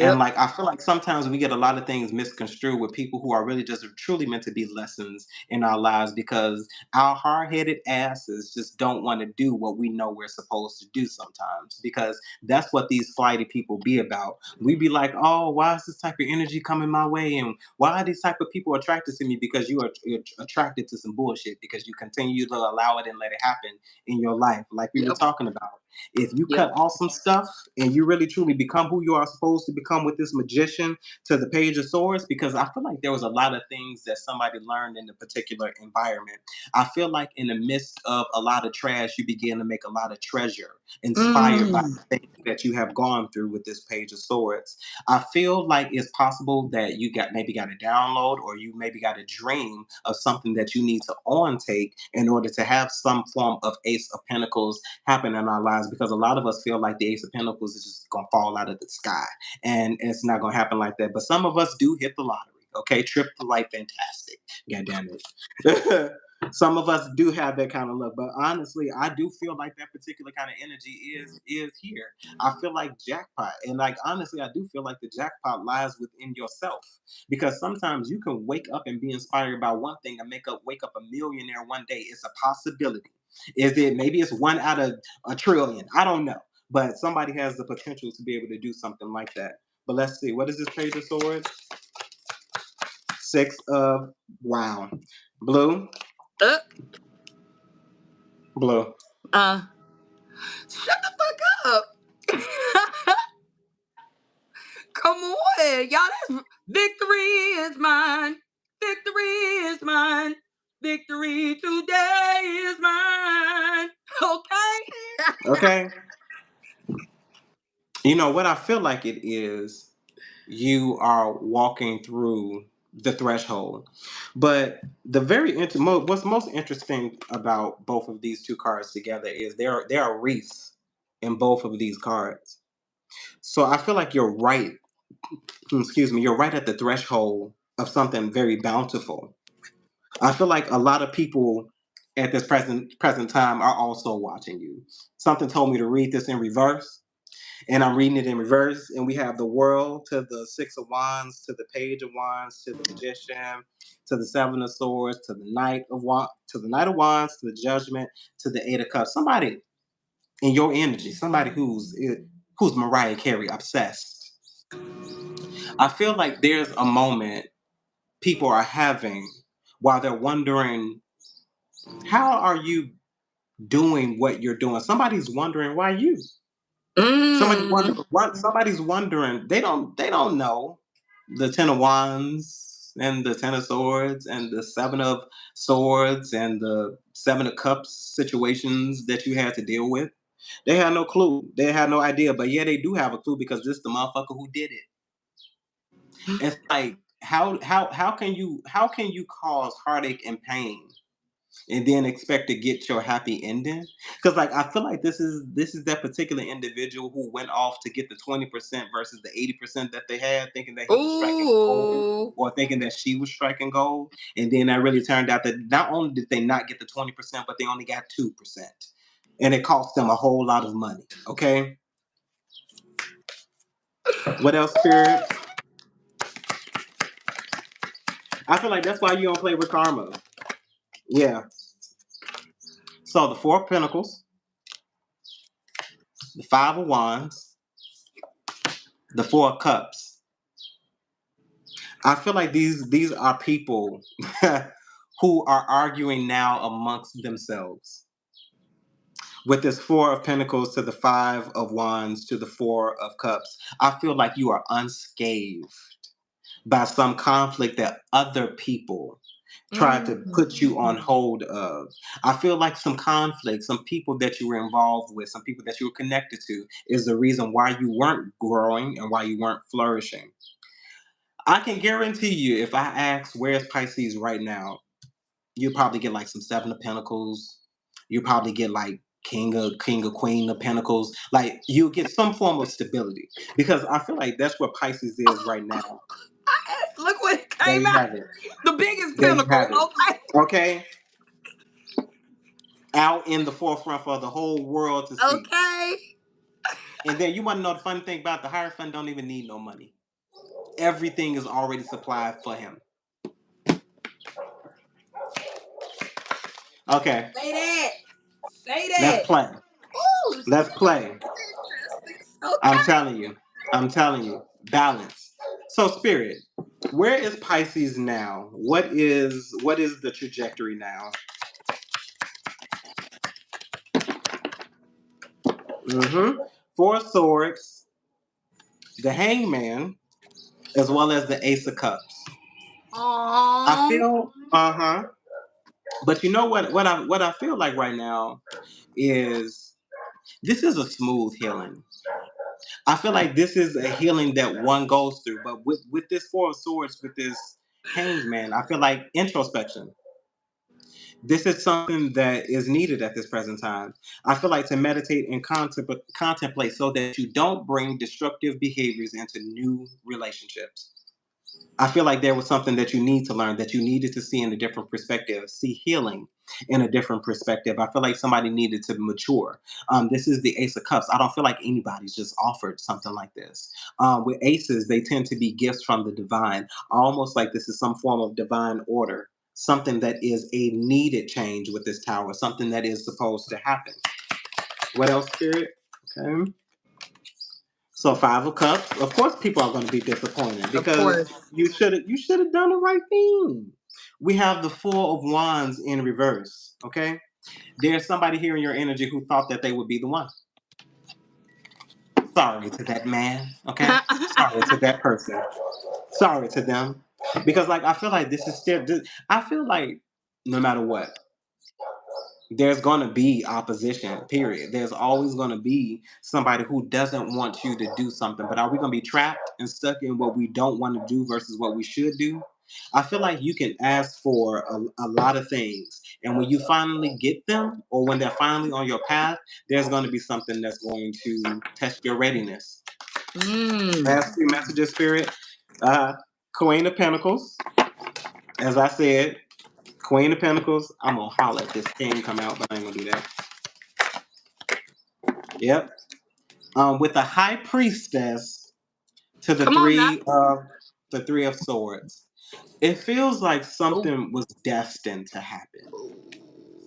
And Yep. like I feel like sometimes we get a lot of things misconstrued with people who are really just truly meant to be lessons in our lives because our hard-headed asses just don't want to do what we know we're supposed to do sometimes because that's what these flighty people be about. We be like, oh, why is this type of energy coming my way? And why are these type of people attracted to me? Because you're attracted to some bullshit because you continue to allow it and let it happen in your life. Like we were Yep. talking about. If you Yep. cut off some stuff and you really truly become who you are supposed to become with this magician to the page of swords, because I feel like there was a lot of things that somebody learned in the particular environment. I feel like in the midst of a lot of trash, you begin to make a lot of treasure inspired by Mm. the things that you have gone through with this page of swords. I feel like it's possible that you got a download or you maybe got a dream of something that you need to on take in order to have some form of ace of pentacles happen in our lives because a lot of us feel like the Ace of Pentacles is just gonna fall out of the sky, and it's not gonna happen like that. But some of us do hit the lottery. Okay, trip to life, fantastic. God damn it. Some of us do have that kind of luck, but honestly, I do feel like that particular kind of energy is here. I feel like jackpot, and like honestly, I do feel like the jackpot lies within yourself because sometimes you can wake up and be inspired by one thing and wake up a millionaire one day. It's a possibility. Is it maybe it's one out of a trillion? I don't know, but somebody has the potential to be able to do something like that. But let's see, what is this page of swords? Six of wow, blue, Uh, blue. uh, shut the fuck up. Come on, y'all. That's victory is mine. Victory is mine. Victory today is mine. Okay. Okay, you know what I feel like it is. You are walking through the threshold, but what's most interesting about both of these two cards together is there are wreaths in both of these cards. So I feel like you're right. Excuse me, you're right at the threshold of something very bountiful. I feel like a lot of people at this present time are also watching you. Something told me to read this in reverse, and I'm reading it in reverse. And we have the world to the Six of Wands, to the Page of Wands, to the Magician, to the Seven of Swords, to the Knight of Wands, to the Knight of Wands, to the Judgment, to the Eight of Cups. Somebody in your energy, somebody who's Mariah Carey obsessed. I feel like there's a moment people are having while they're wondering, how are you doing what you're doing? Somebody's wondering why you. Mm. Somebody's wondering. They don't know the Ten of Wands and the Ten of Swords and the Seven of Swords and the Seven of Cups situations that you had to deal with. They had no clue. They had no idea. But yeah, they do have a clue because this is the motherfucker who did it. It's like how can you cause heartache and pain and then expect to get your happy ending? Because like I feel like this is that particular individual who went off to get the 20% versus the 80% that they had, thinking that he was striking gold Ooh. or thinking that she was striking gold, and then that really turned out that not only did they not get the 20%, but they only got 2%, and it cost them a whole lot of money. Okay, what else, spirit? I feel like that's why you don't play with karma. Yeah. So the Four of Pentacles, the Five of Wands, the Four of Cups. I feel like these are people who are arguing now amongst themselves. With this Four of Pentacles to the Five of Wands to the Four of Cups, I feel like you are unscathed by some conflict that other people tried to put you on Mm. hold of. I feel like some conflict, some people that you were involved with, some people that you were connected to is the reason why you weren't growing and why you weren't flourishing. I can guarantee you, if I ask where's Pisces right now, you'll probably get like some Seven of Pentacles. You'll probably get like King of Queen of Pentacles. Like you'll get some form of stability because I feel like that's where Pisces is right now. Look what it There came you out. have it. The biggest There you pinnacle. have it. Okay. Okay, out in the forefront for the whole world to see. Okay. And then you want to know the funny thing about the Hierophant don't even need no money. Everything is already supplied for him. Okay, Say that. Say let's that. play. Ooh, Let's play. interesting. I'm Okay. telling you. I'm telling you. Balance. So spirit, where is Pisces now? What is the trajectory now? Mm-hmm. Four of Swords, the Hangman, as well as the Ace of Cups. I Aww. feel but you know what I feel like right now is this is a smooth healing. I feel like this is a healing that one goes through, but with this Four of Swords, with this Hangman, I feel like introspection. This is something that is needed at this present time. I feel like to meditate and contemplate so that you don't bring destructive behaviors into new relationships. I feel like there was something that you need to learn, that you needed to see in a different perspective, see healing in a different perspective. I feel like somebody needed to mature. This is the Ace of Cups. I don't feel like anybody's just offered something like this. With aces, they tend to be gifts from the divine, almost like this is some form of divine order, something that is a needed change with this tower, something that is supposed to happen. What else, Spirit? Okay. So Five of Cups. Of course, people are going to be disappointed Of because course. you should have done the right thing. We have the Four of Wands in reverse. Okay, there's somebody here in your energy who thought that they would be the one. Sorry to that man. Okay, sorry to that person. Sorry to them because like I feel like this is still. I feel like no matter what, there's going to be opposition, period. There's always going to be somebody who doesn't want you to do something. But are we going to be trapped and stuck in what we don't want to do versus what we should do? I feel like you can ask for a lot of things. And when you finally get them, or when they're finally on your path, there's going to be something that's going to test your readiness. Mm. Last three messages, Spirit. Uh, Queen of Pentacles. As I said, Queen of Pentacles. I'm going to holler at this thing come out, but I ain't going to do that. Yep. With the High Priestess to the Come on now. Three of Swords. It feels like Ooh. something was destined to happen.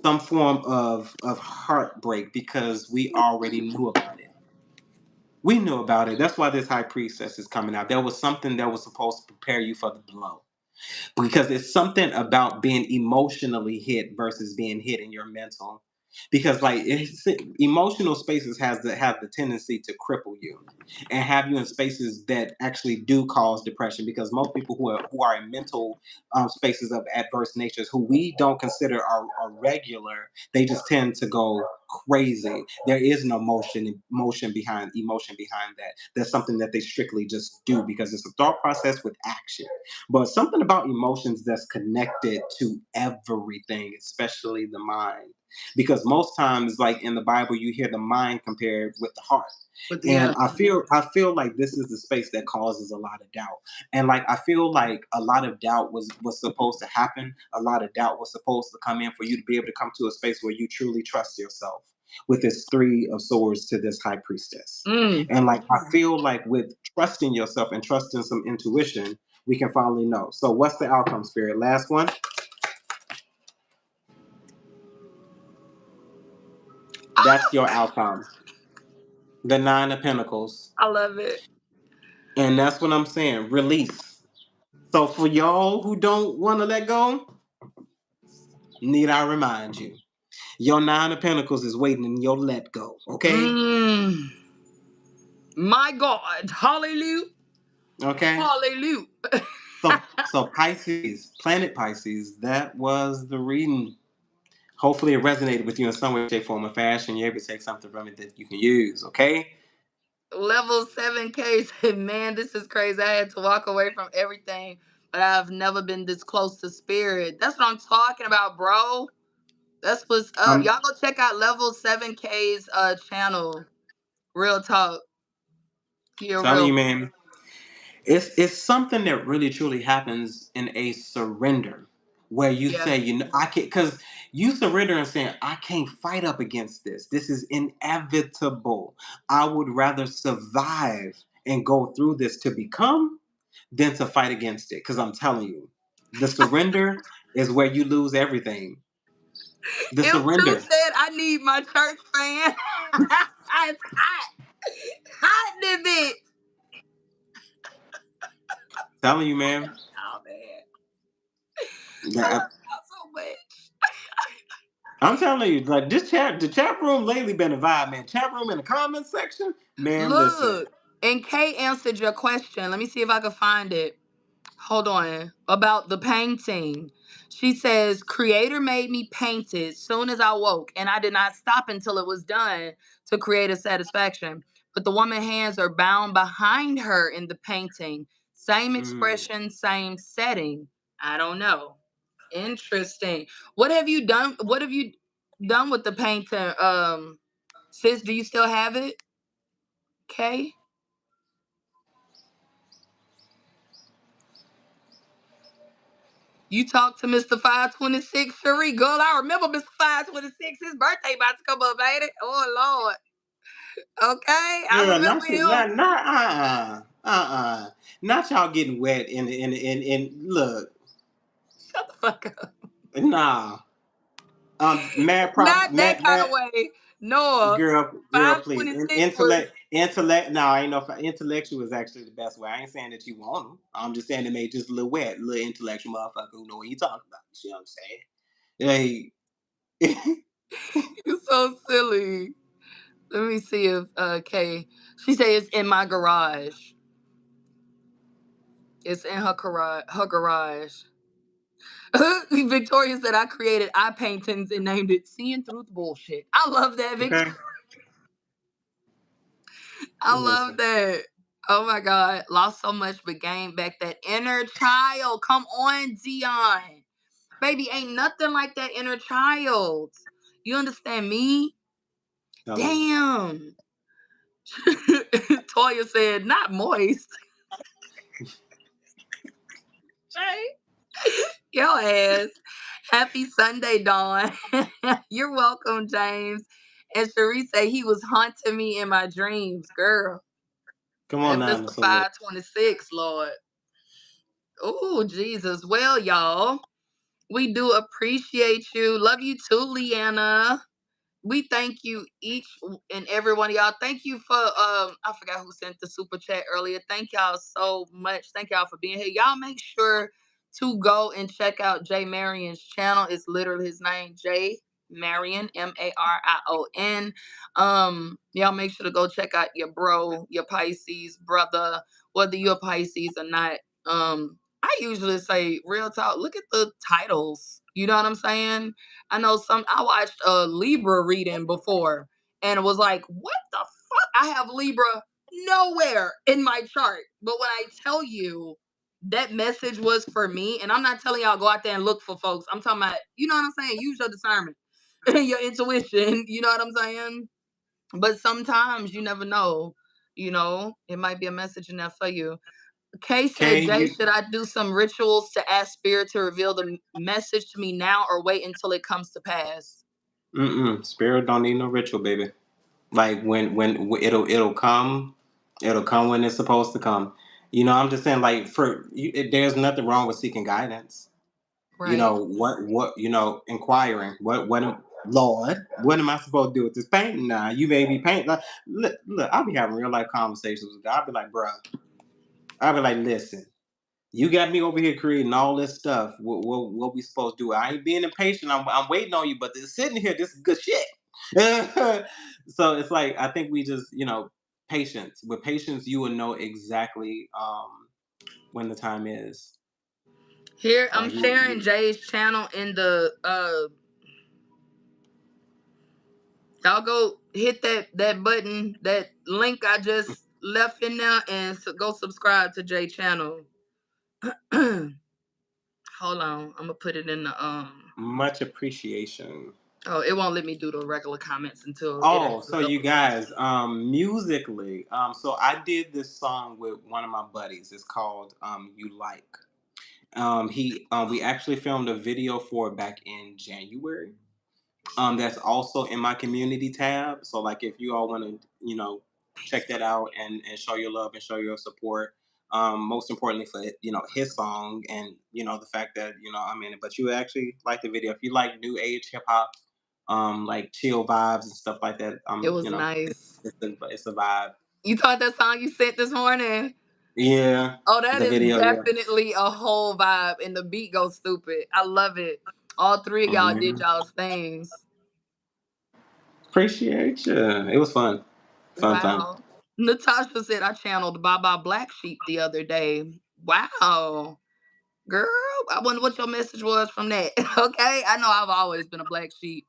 Some form of heartbreak because we already knew about it. We knew about it. That's why this High Priestess is coming out. There was something that was supposed to prepare you for the blow because it's something about being emotionally hit versus being hit in your mental. Because like emotional spaces have the tendency to cripple you and have you in spaces that actually do cause depression. Because most people who are in mental spaces of adverse natures, who we don't consider are regular, they just tend to go crazy. There is no emotion behind that. That's something that they strictly just do because it's a thought process with action. But something about emotions that's connected to everything, especially the mind. Because most times, like in the Bible, you hear the mind compared with the heart. But yeah. And I feel like this is the space that causes a lot of doubt. And like I feel like a lot of doubt was supposed to happen. A lot of doubt was supposed to come in for you to be able to come to a space where you truly trust yourself with this Three of Swords to this High Priestess. Mm. And like I feel like with trusting yourself and trusting some intuition, we can finally know. So what's the outcome, Spirit? Last one. That's your outcome. The Nine of Pentacles. I love it. And that's what I'm saying. Release. So for y'all who don't want to let go, need I remind you, your Nine of Pentacles is waiting in your let go. Okay? Mm. My God. Hallelujah. Okay? Hallelujah. So Pisces, Planet Pisces, that was the reading. Hopefully it resonated with you in some way, shape, form, or fashion. You're able to take something from it that you can use, okay? Level 7K said, man, this is crazy. I had to walk away from everything, but I've never been this close to spirit. That's what I'm talking about, bro. That's what's up. I'm Y'all go check out Level 7K's channel. Real talk. He a telling real you, man. It's something that really truly happens in a surrender where you yeah. say, I can't, because you surrender and saying, I can't fight up against this. This is inevitable. I would rather survive and go through this to become than to fight against it. Because I'm telling you, the surrender is where you lose everything. The If True surrender. said I need my church fan. It's hot. Hot in it. Telling you, man. Oh man. I That, love y'all so much. I'm telling you, like the chat room lately been a vibe, man. Chat room in the comments section, man. Listen. Look. And Kay answered your question. Let me see if I can find it. Hold on. About the painting. She says, Creator made me paint it soon as I woke, and I did not stop until it was done to create a satisfaction. But the woman's hands are bound behind her in the painting. Same Mm. expression, same setting. I don't know. Interesting. What have you done? What have you done with the painting? Sis, do you still have it? Kay? You talked to Mr. 526, Cherie. Girl, I remember Mr. 526. His birthday about to come up, ain't it? Oh, Lord. Okay, I Girl, remember not you, him. not not y'all getting wet in look, Shut the fuck up. nah. Not that kind of Mad way. Noah, girl, please. 526 was. Intellect. No, I ain't know if intellectual is actually the best way. I ain't saying that you want them. I'm just saying they made just a little wet, little intellectual motherfucker who know what he talking about. You see what I'm saying? Hey, You so silly. Let me see if Kay. She said it's in my garage. It's in her garage. Her garage. Victoria said I created eye paintings and named it "Seeing Through the Bullshit." I love that, Victoria. okay. I love Listen, that. Oh my God. Lost so much but gained back that inner child. Come on, Dion. Baby, ain't nothing like that inner child. You understand me? telling you. Damn. Toya said, not moist. Shay. Your ass. Happy Sunday, Dawn. You're welcome, James. And Cherie said he was haunting me in my dreams, girl. Come on And now, Mr. Miss Lord. 526, Lord. Oh, Jesus. Well, y'all, we do appreciate you. Love you too, Leanna. We thank you each and every one of y'all. Thank you for I forgot who sent the super chat earlier. Thank y'all so much. Thank y'all for being here. Y'all make sure to go and check out Jay Marion's channel. It's literally his name, Jay Marion, Marion. Y'all make sure to go check out your bro, your Pisces brother, whether you're a Pisces or not. I usually say real talk, look at the titles. You know what I'm saying? I know I watched a Libra reading before and it was like, what the fuck? I have Libra nowhere in my chart. But when I tell you that message was for me, and I'm not telling y'all go out there and look for folks. I'm talking about, you know what I'm saying? Use your discernment and your intuition. You know what I'm saying? But sometimes you never know. You know, it might be a message in there for you. Kay said, Kay, Jay, you should I do some rituals to ask spirit to reveal the message to me now or wait until it comes to pass? spirit don't need no ritual, baby. Like it'll come when it's supposed to come. I'm just saying, like there's nothing wrong with seeking guidance. Right. Inquiring. Lord, what am I supposed to do with this painting now? You made me paint. Like, look, I'll be having real life conversations with God. I'll be like, bruh, I'll be like, listen, you got me over here creating all this stuff. What we supposed to do? I ain't being impatient. I'm waiting on you, but sitting here, this is good shit. So it's like, I think we just, patience. With patience, you will know exactly when the time is. Here, I'm Like sharing Jay's channel in the y'all go hit that button, that link I just left in there, and go subscribe to Jay channel. Hold on, I'm gonna put it in the much appreciation. Oh, it won't let me do the regular comments until it Oh, actually so you goes. guys, musically, so I did this song with one of my buddies. It's called "You Like." We actually filmed a video for it back in January. That's also in my community tab. So like if you all want to, check that out and show your love and show your support. Most importantly for his song and the fact that I'm in it. But you actually like the video. If you like new age hip hop, like chill vibes and stuff like that, It was nice. it's a vibe. You thought that song you sent this morning? Yeah, Oh, that the is video, yeah. definitely a whole vibe, and the beat goes stupid. I love it. All three of y'all did Mhm. y'all's things. Appreciate you. It was fun, fun. Wow. Natasha said I channeled Baba Black Sheep the other day. Wow. Girl, I wonder what your message was from that. Okay. I know I've always been a black sheep.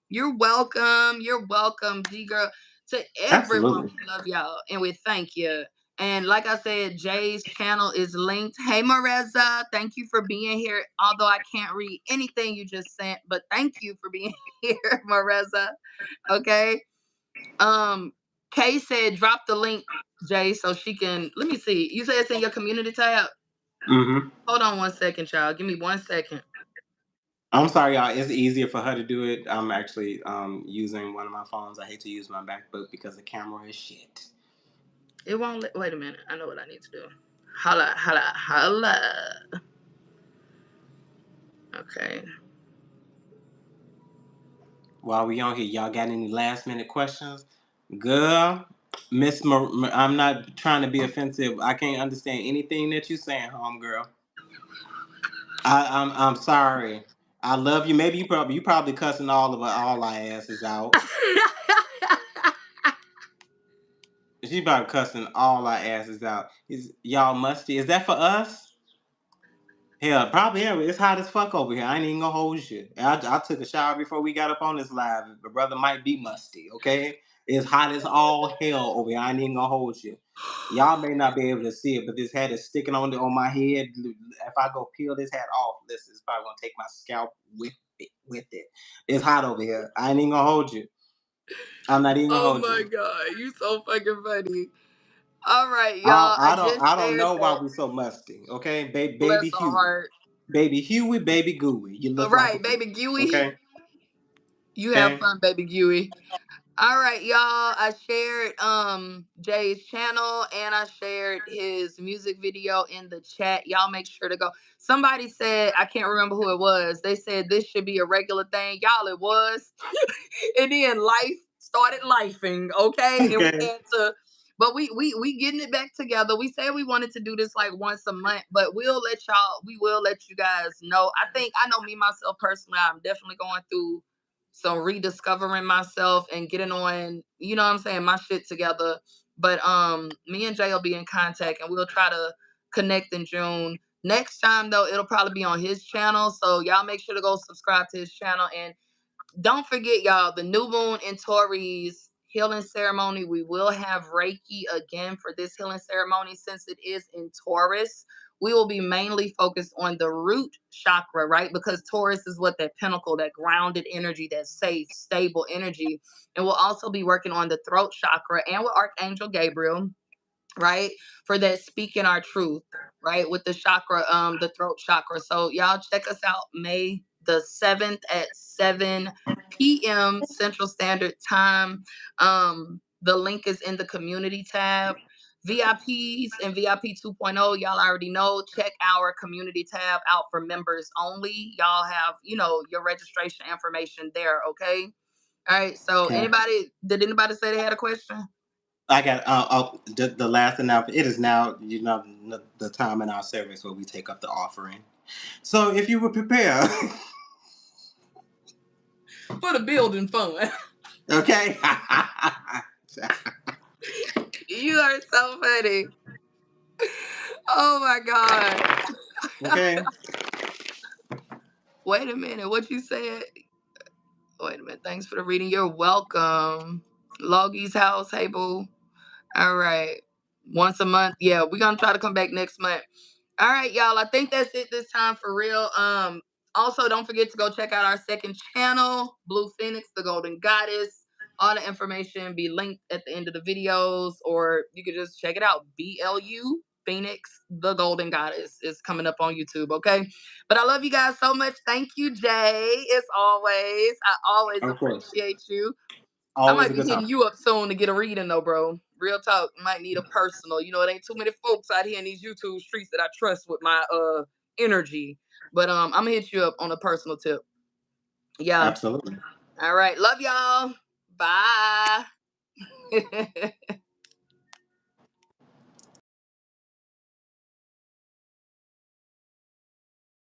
You're welcome. You're welcome, G girl. To everyone, Absolutely, we love y'all and we thank you. And like I said, Jay's channel is linked. Hey, Mareza, thank you for being here. Although I can't read anything you just sent, but thank you for being here, Mareza. Okay. Um, Kay said drop the link, Jay, so she can. Let me see. You said it's in your community tab. hmm Hold on 1 second, child. Give me 1 second. I'm sorry, y'all. It's easier for her to do it. I'm actually using one of my phones. I hate to use my MacBook because the camera is shit. It won't let. Wait a minute. I know what I need to do. Holla, holla, holla. Okay. While we on here, y'all got any last minute questions? Girl, I'm not trying to be offensive. I can't understand anything that you saying, homegirl. I'm sorry. I love you. Maybe you probably cussing all our asses out. She about cussing all our asses out. Is y'all musty? Is that for us? Hell, probably. Yeah, it's hot as fuck over here. I ain't even gonna hold you. I took a shower before we got up on this live. The brother might be musty. Okay, it's hot as all hell over here. I ain't even gonna hold you. Y'all may not be able to see it, but this hat is sticking on my head. If I go peel this hat off, this is probably gonna take my scalp with it. With it, it's hot over here. I ain't even gonna hold you. I'm not even gonna Oh hold my you. god, you so fucking funny. All right, I, y'all. I I don't just I don't shared know why that. we so musty. Okay, baby Bless her Huey, heart. baby Huey, baby Gooey. You All look like a right, fool. baby Gooey. Okay. You have Okay. fun, baby Gooey. All right, y'all. I shared Jay's channel and I shared his music video in the chat. Y'all make sure to go. Somebody said, I can't remember who it was. They said this should be a regular thing. Y'all, it was. And then life started lifing, okay? And we Okay. had to, but we getting it back together. We said we wanted to do this like once a month, but we will let you guys know. I know me myself personally, I'm definitely going through some rediscovering myself and getting on, you know what I'm saying, my shit together. But me and Jay will be in contact and we'll try to connect in June. Next time though, it'll probably be on his channel. So y'all make sure to go subscribe to his channel. And don't forget, y'all, the new moon in Taurus healing ceremony. We will have Reiki again for this healing ceremony since it is in Taurus. We will be mainly focused on the root chakra, right? Because Taurus is what that pinnacle, that grounded energy, that safe, stable energy. And we'll also be working on the throat chakra and with Archangel Gabriel, right? For that speaking our truth, right? With the chakra, the throat chakra. So y'all check us out May the 7th at 7 p.m. Central Standard Time. The link is in the community tab. VIPs and VIP 2.0, y'all already know. Check our community tab out for members only. Y'all have, your registration information there, okay? All right. So Okay. did anybody say they had a question? I got the last announcement. It is now the time in our service where we take up the offering. So if you would prepare, For the building fund. okay. You are so funny. Oh my God. Okay. Wait a minute. What you said? Wait a minute. Thanks for the reading. You're welcome. Logie's house. Hey, boo. All right. Once a month. Yeah, we're gonna try to come back next month. All right, y'all. I think that's it this time for real. Also, don't forget to go check out our second channel, Blue Phoenix, the Golden Goddess. All the information be linked at the end of the videos, or you can just check it out. BLU Phoenix, the Golden Goddess is coming up on YouTube. Okay. But I love you guys so much. Thank you, Jay. As always, I always Of course. appreciate you. I Always might a be good time. hitting you up soon to get a reading though, bro. Real talk. Might need a personal. You know, it ain't too many folks out here in these YouTube streets that I trust with my energy. But I'm gonna hit you up on a personal tip. Yeah. Absolutely. All right. Love y'all. Bye.